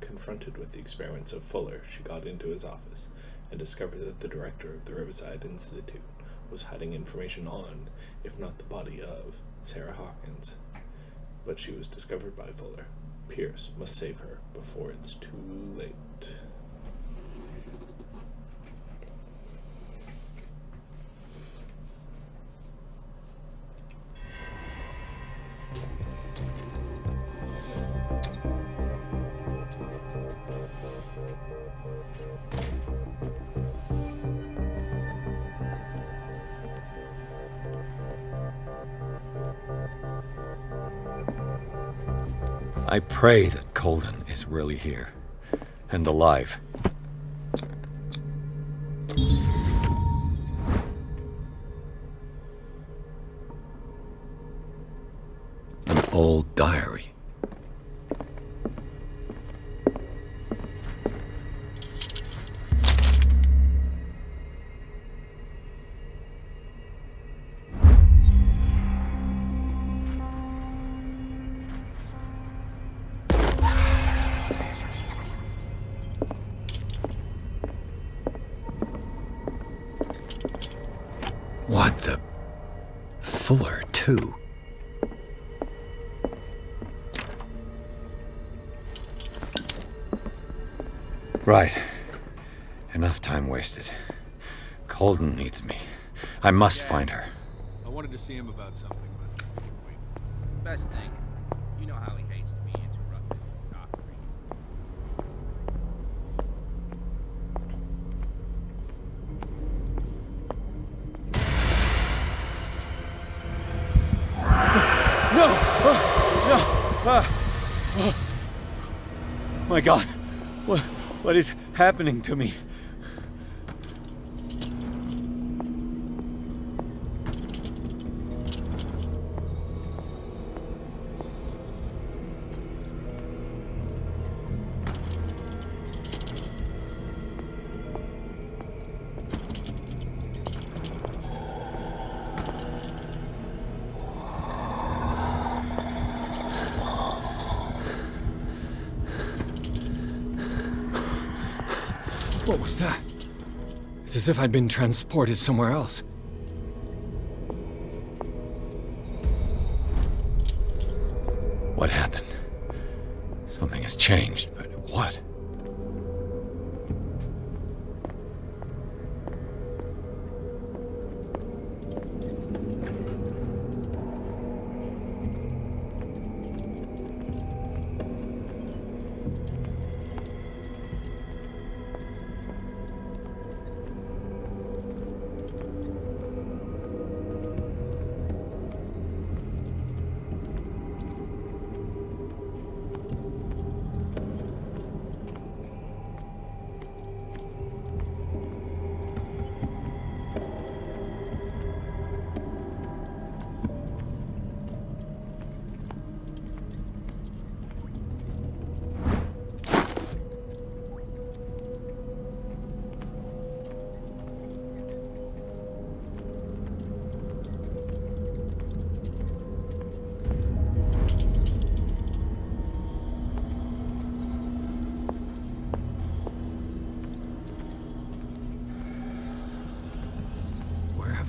Speaker 5: Confronted with the experiments of Fuller, she got into his office and discovered that the director of the Riverside Institute was hiding information on, if not the body of, Sarah Hawkins. But she was discovered by Fuller. Pierce must save her before it's too late.
Speaker 2: I pray that Colden is really here. And alive. An old diary. What the... Fuller, too. Right. Enough time wasted. Colden needs me. I must find her.
Speaker 13: I wanted to see him about something, but we can wait.
Speaker 14: Best thing. You know how he hates to be interrupted in his operating.
Speaker 2: My God. What is happening to me? What was that? It's as if I'd been transported somewhere else. What happened? Something has changed, but what?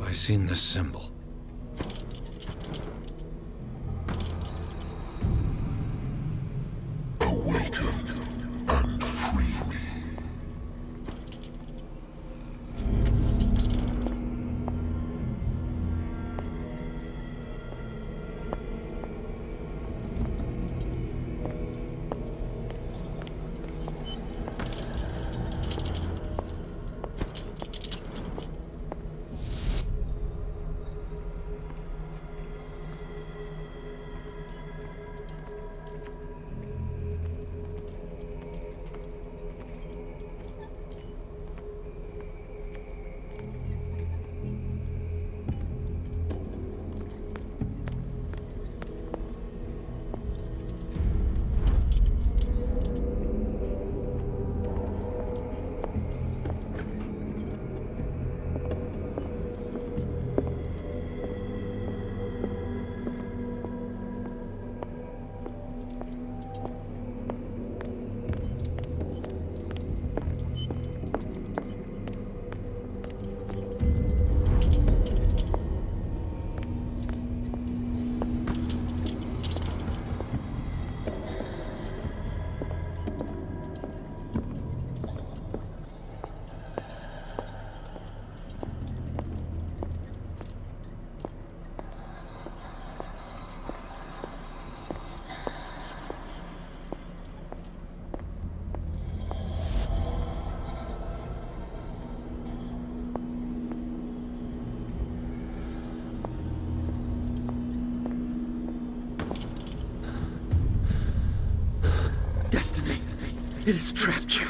Speaker 2: I seen this symbol?
Speaker 15: Destiny, it has trapped you.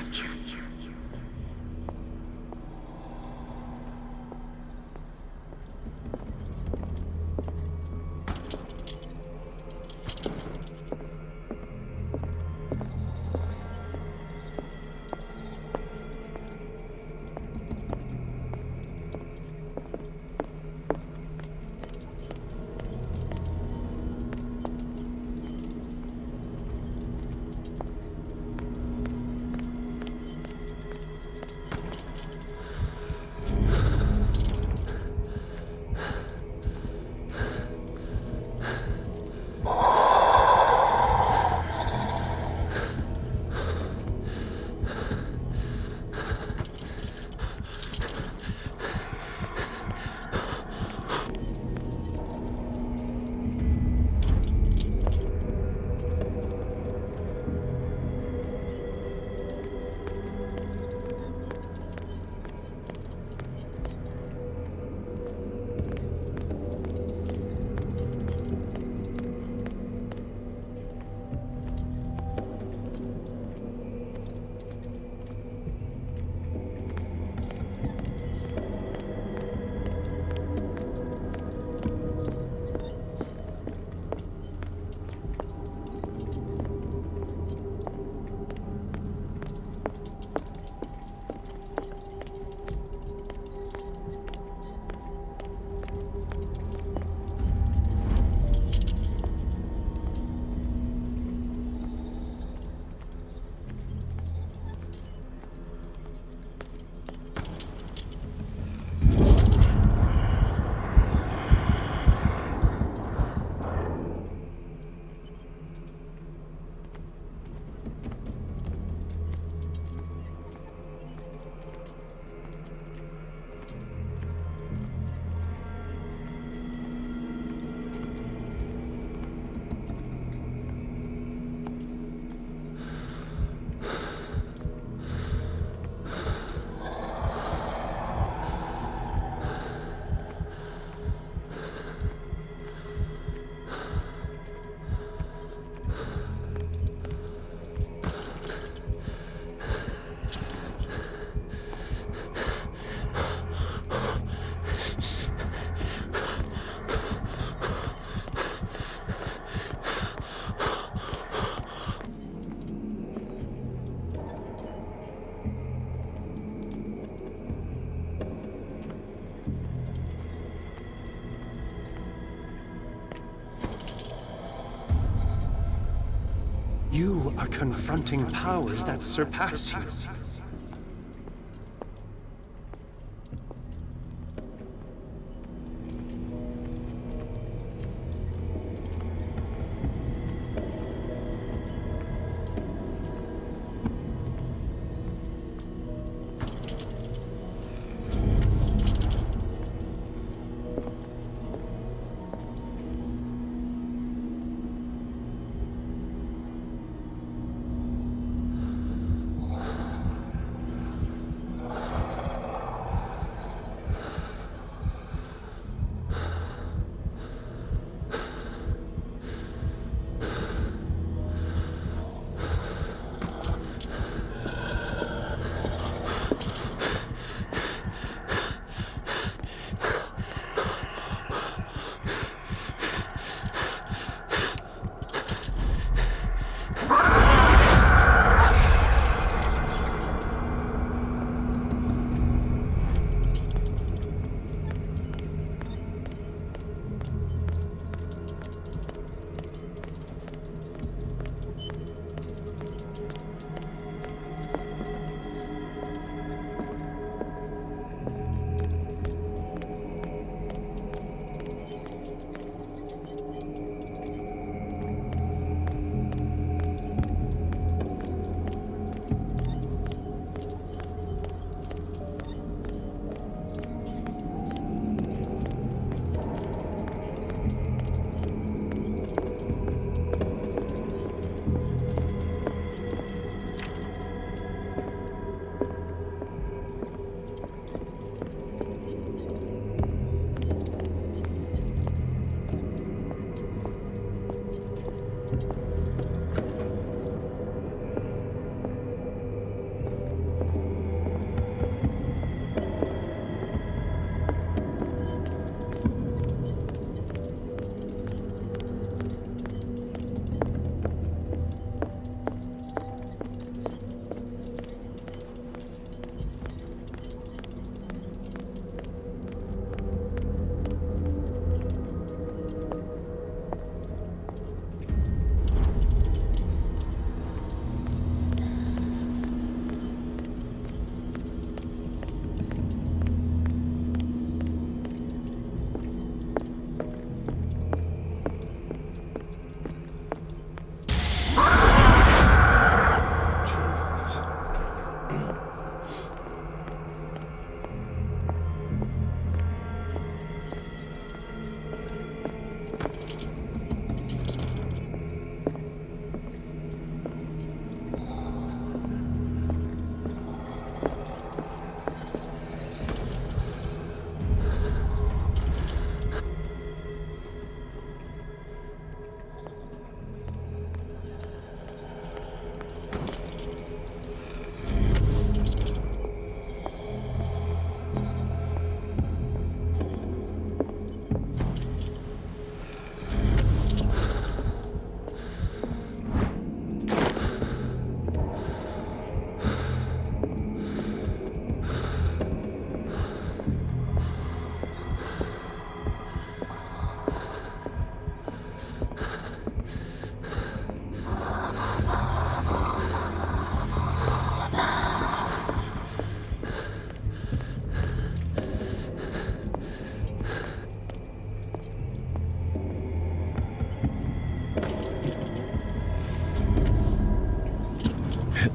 Speaker 6: You are confronting powers that surpass you.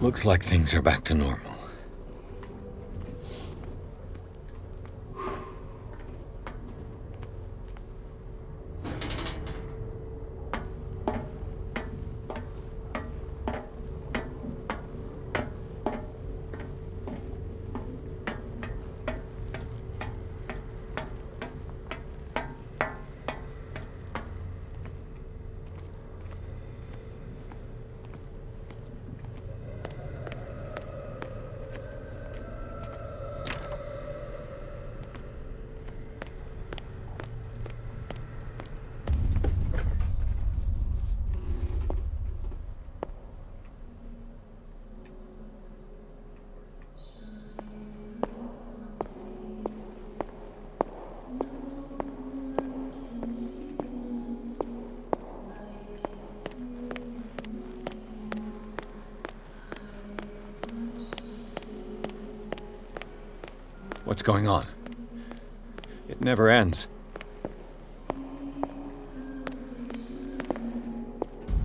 Speaker 2: Looks like things are back to normal. What's going on? It never ends.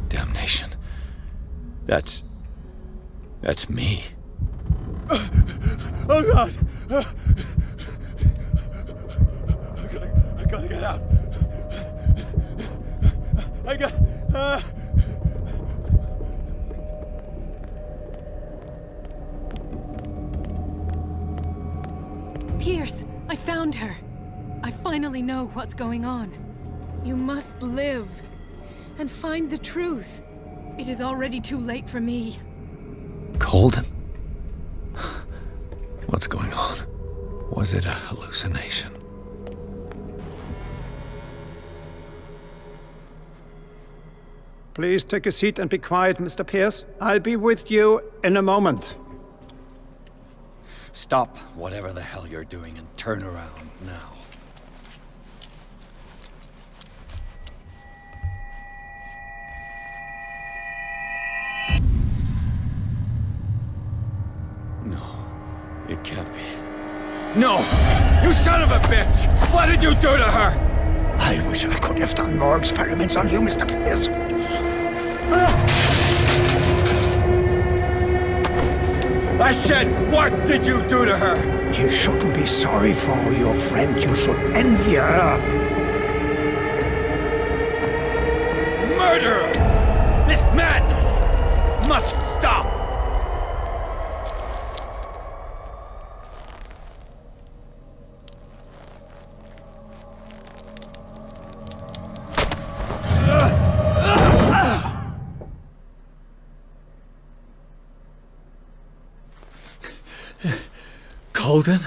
Speaker 2: Damnation. That's me.
Speaker 9: Oh, God! I gotta get out. I got...
Speaker 8: Pierce, I found her. I finally know what's going on. You must live and find the truth. It is already too late for me.
Speaker 2: Colden? What's going on? Was it a hallucination?
Speaker 9: Please take a seat and be quiet, Mr. Pierce. I'll be with you in a moment.
Speaker 2: Stop whatever the hell you're doing and turn around now. No, it can't be.
Speaker 13: No! You son of a bitch! What did you do to her?
Speaker 9: I wish I could have done more experiments on you, Mr. Pierce.
Speaker 13: I said, what did you do to her?
Speaker 9: You shouldn't be sorry for your friend. You should envy her.
Speaker 13: Murderer! This madness must stop!
Speaker 9: Colden?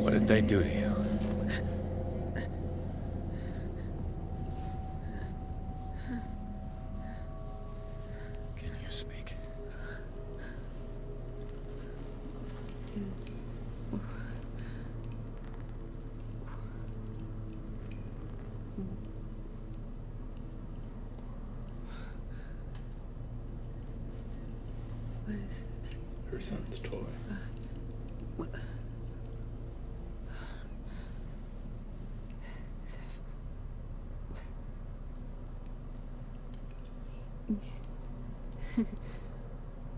Speaker 2: What did they do to you? Can you speak?
Speaker 8: What is this?
Speaker 5: Her son's toy.
Speaker 8: What?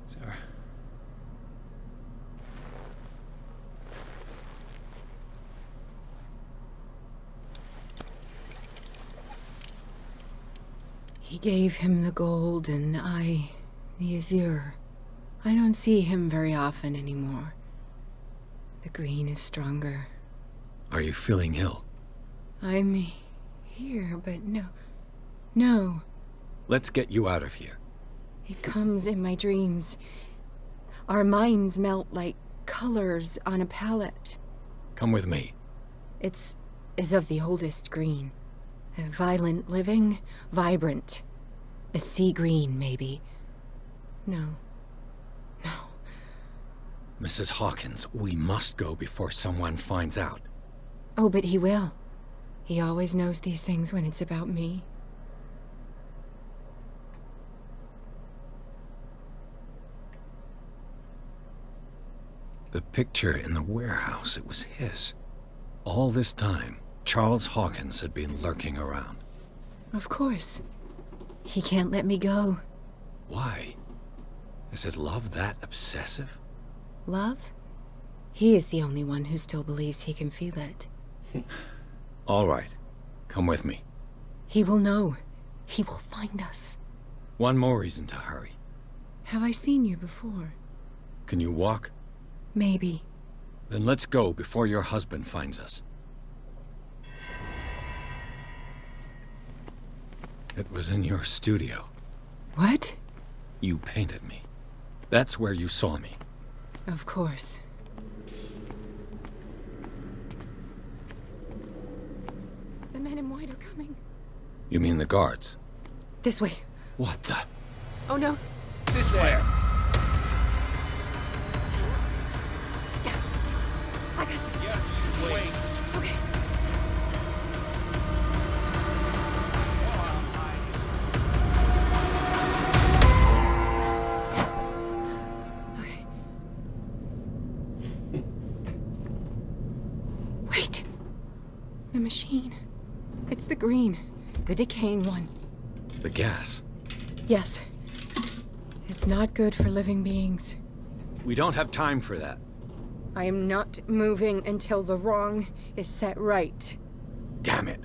Speaker 2: Sarah.
Speaker 10: He gave him the gold and I the azure. I don't see him very often anymore. The green is stronger.
Speaker 2: Are you feeling ill?
Speaker 10: I'm here, but no.
Speaker 2: Let's get you out of here.
Speaker 10: It comes in my dreams. Our minds melt like colors on a palette.
Speaker 2: Come with me.
Speaker 10: It's is of the oldest green. A violent living, vibrant. A sea green, maybe. No.
Speaker 2: Mrs. Hawkins, we must go before someone finds out.
Speaker 10: Oh, but he will. He always knows these things when it's about me.
Speaker 2: The picture in the warehouse, it was his. All this time, Charles Hawkins had been lurking around.
Speaker 10: Of course. He can't let me go.
Speaker 2: Why? Is his love that obsessive?
Speaker 10: Love? He is the only one who still believes he can feel it.
Speaker 2: All right. Come with me.
Speaker 10: He will know. He will find us.
Speaker 2: One more reason to hurry.
Speaker 10: Have I seen you before?
Speaker 2: Can you walk?
Speaker 10: Maybe.
Speaker 2: Then let's go before your husband finds us. It was in your studio.
Speaker 10: What?
Speaker 2: You painted me. That's where you saw me.
Speaker 10: Of course. The men in white are coming.
Speaker 2: You mean the guards?
Speaker 10: This way.
Speaker 2: What the?
Speaker 10: Oh no.
Speaker 12: This way.
Speaker 10: Yeah. I got this.
Speaker 12: Yes, wait.
Speaker 10: Okay. Wait. The machine. It's the green. The decaying one.
Speaker 2: The gas.
Speaker 10: Yes. It's not good for living beings.
Speaker 2: We don't have time for that.
Speaker 10: I am not moving until the wrong is set right.
Speaker 2: Damn it.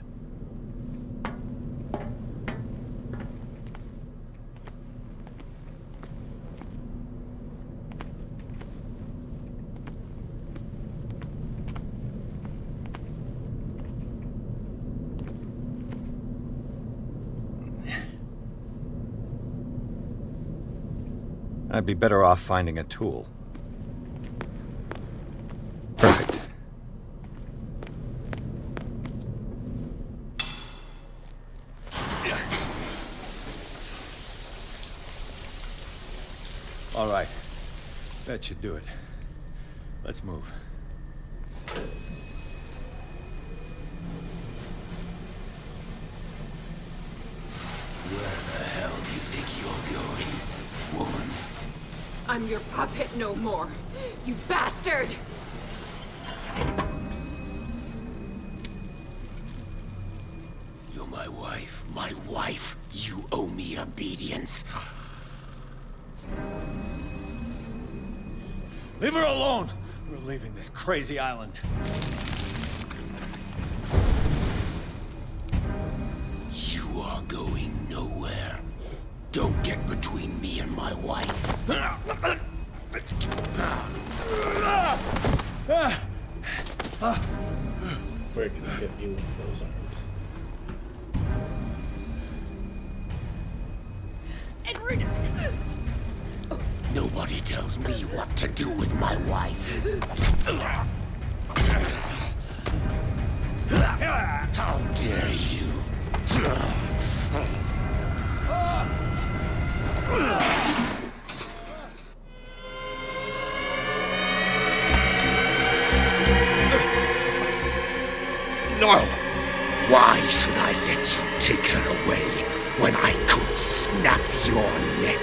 Speaker 2: I'd be better off finding a tool. Perfect. All right. That should do it. Let's move.
Speaker 15: Where the hell do you think you're going, woman?
Speaker 10: I'm your puppet no more, you bastard!
Speaker 15: You're my wife. My wife. You owe me obedience.
Speaker 2: Leave her alone! We're leaving this crazy island.
Speaker 15: You are going nowhere. Don't get between me and my wife.
Speaker 5: Where can I get you with those arms?
Speaker 10: Edward!
Speaker 15: Nobody tells me what to do with my wife. How dare you? No! Why should I let you take her away when I could snap your neck?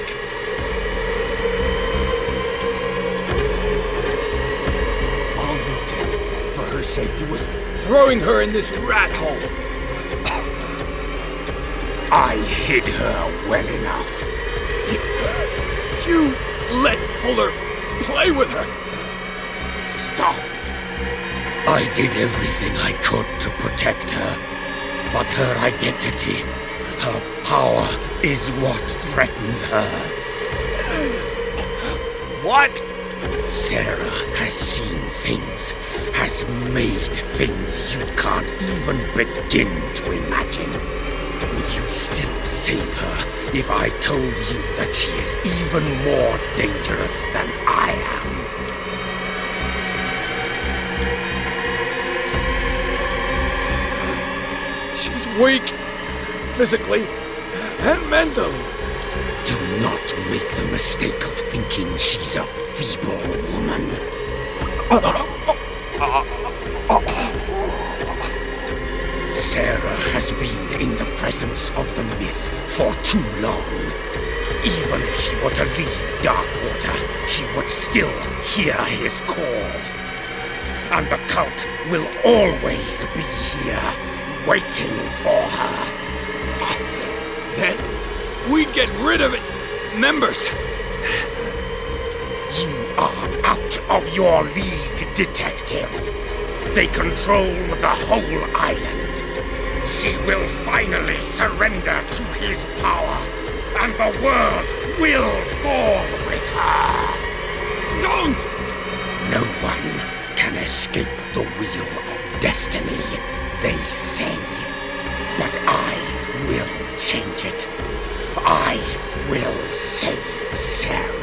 Speaker 15: All you did for her safety was throwing her in this rat hole. I hid her well enough. You let Fuller play with her. Stop. I did everything I could to protect her, but her identity, her power is what threatens her. What? Sarah has seen things, has made things you can't even begin to imagine. Would you still save her if I told you that she is even more dangerous than I am? She's weak, physically and mentally. Do not make the mistake of thinking she's a feeble woman. Sarah has been in the presence of the myth for too long. Even if she were to leave Darkwater, she would still hear his call. And the cult will always be here, waiting for her. Then we get rid of its members. You are out of your league, detective. They control the whole island. She will finally surrender to his power, and the world will fall with her. Don't! No one can escape the wheel of destiny, they say. But I will change it. I will save Sarah.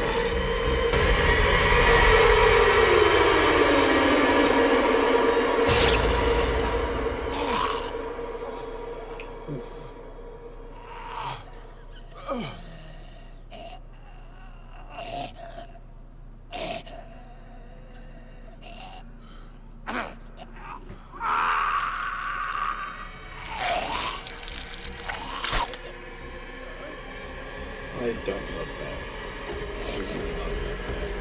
Speaker 5: I don't love that. I really don't love that.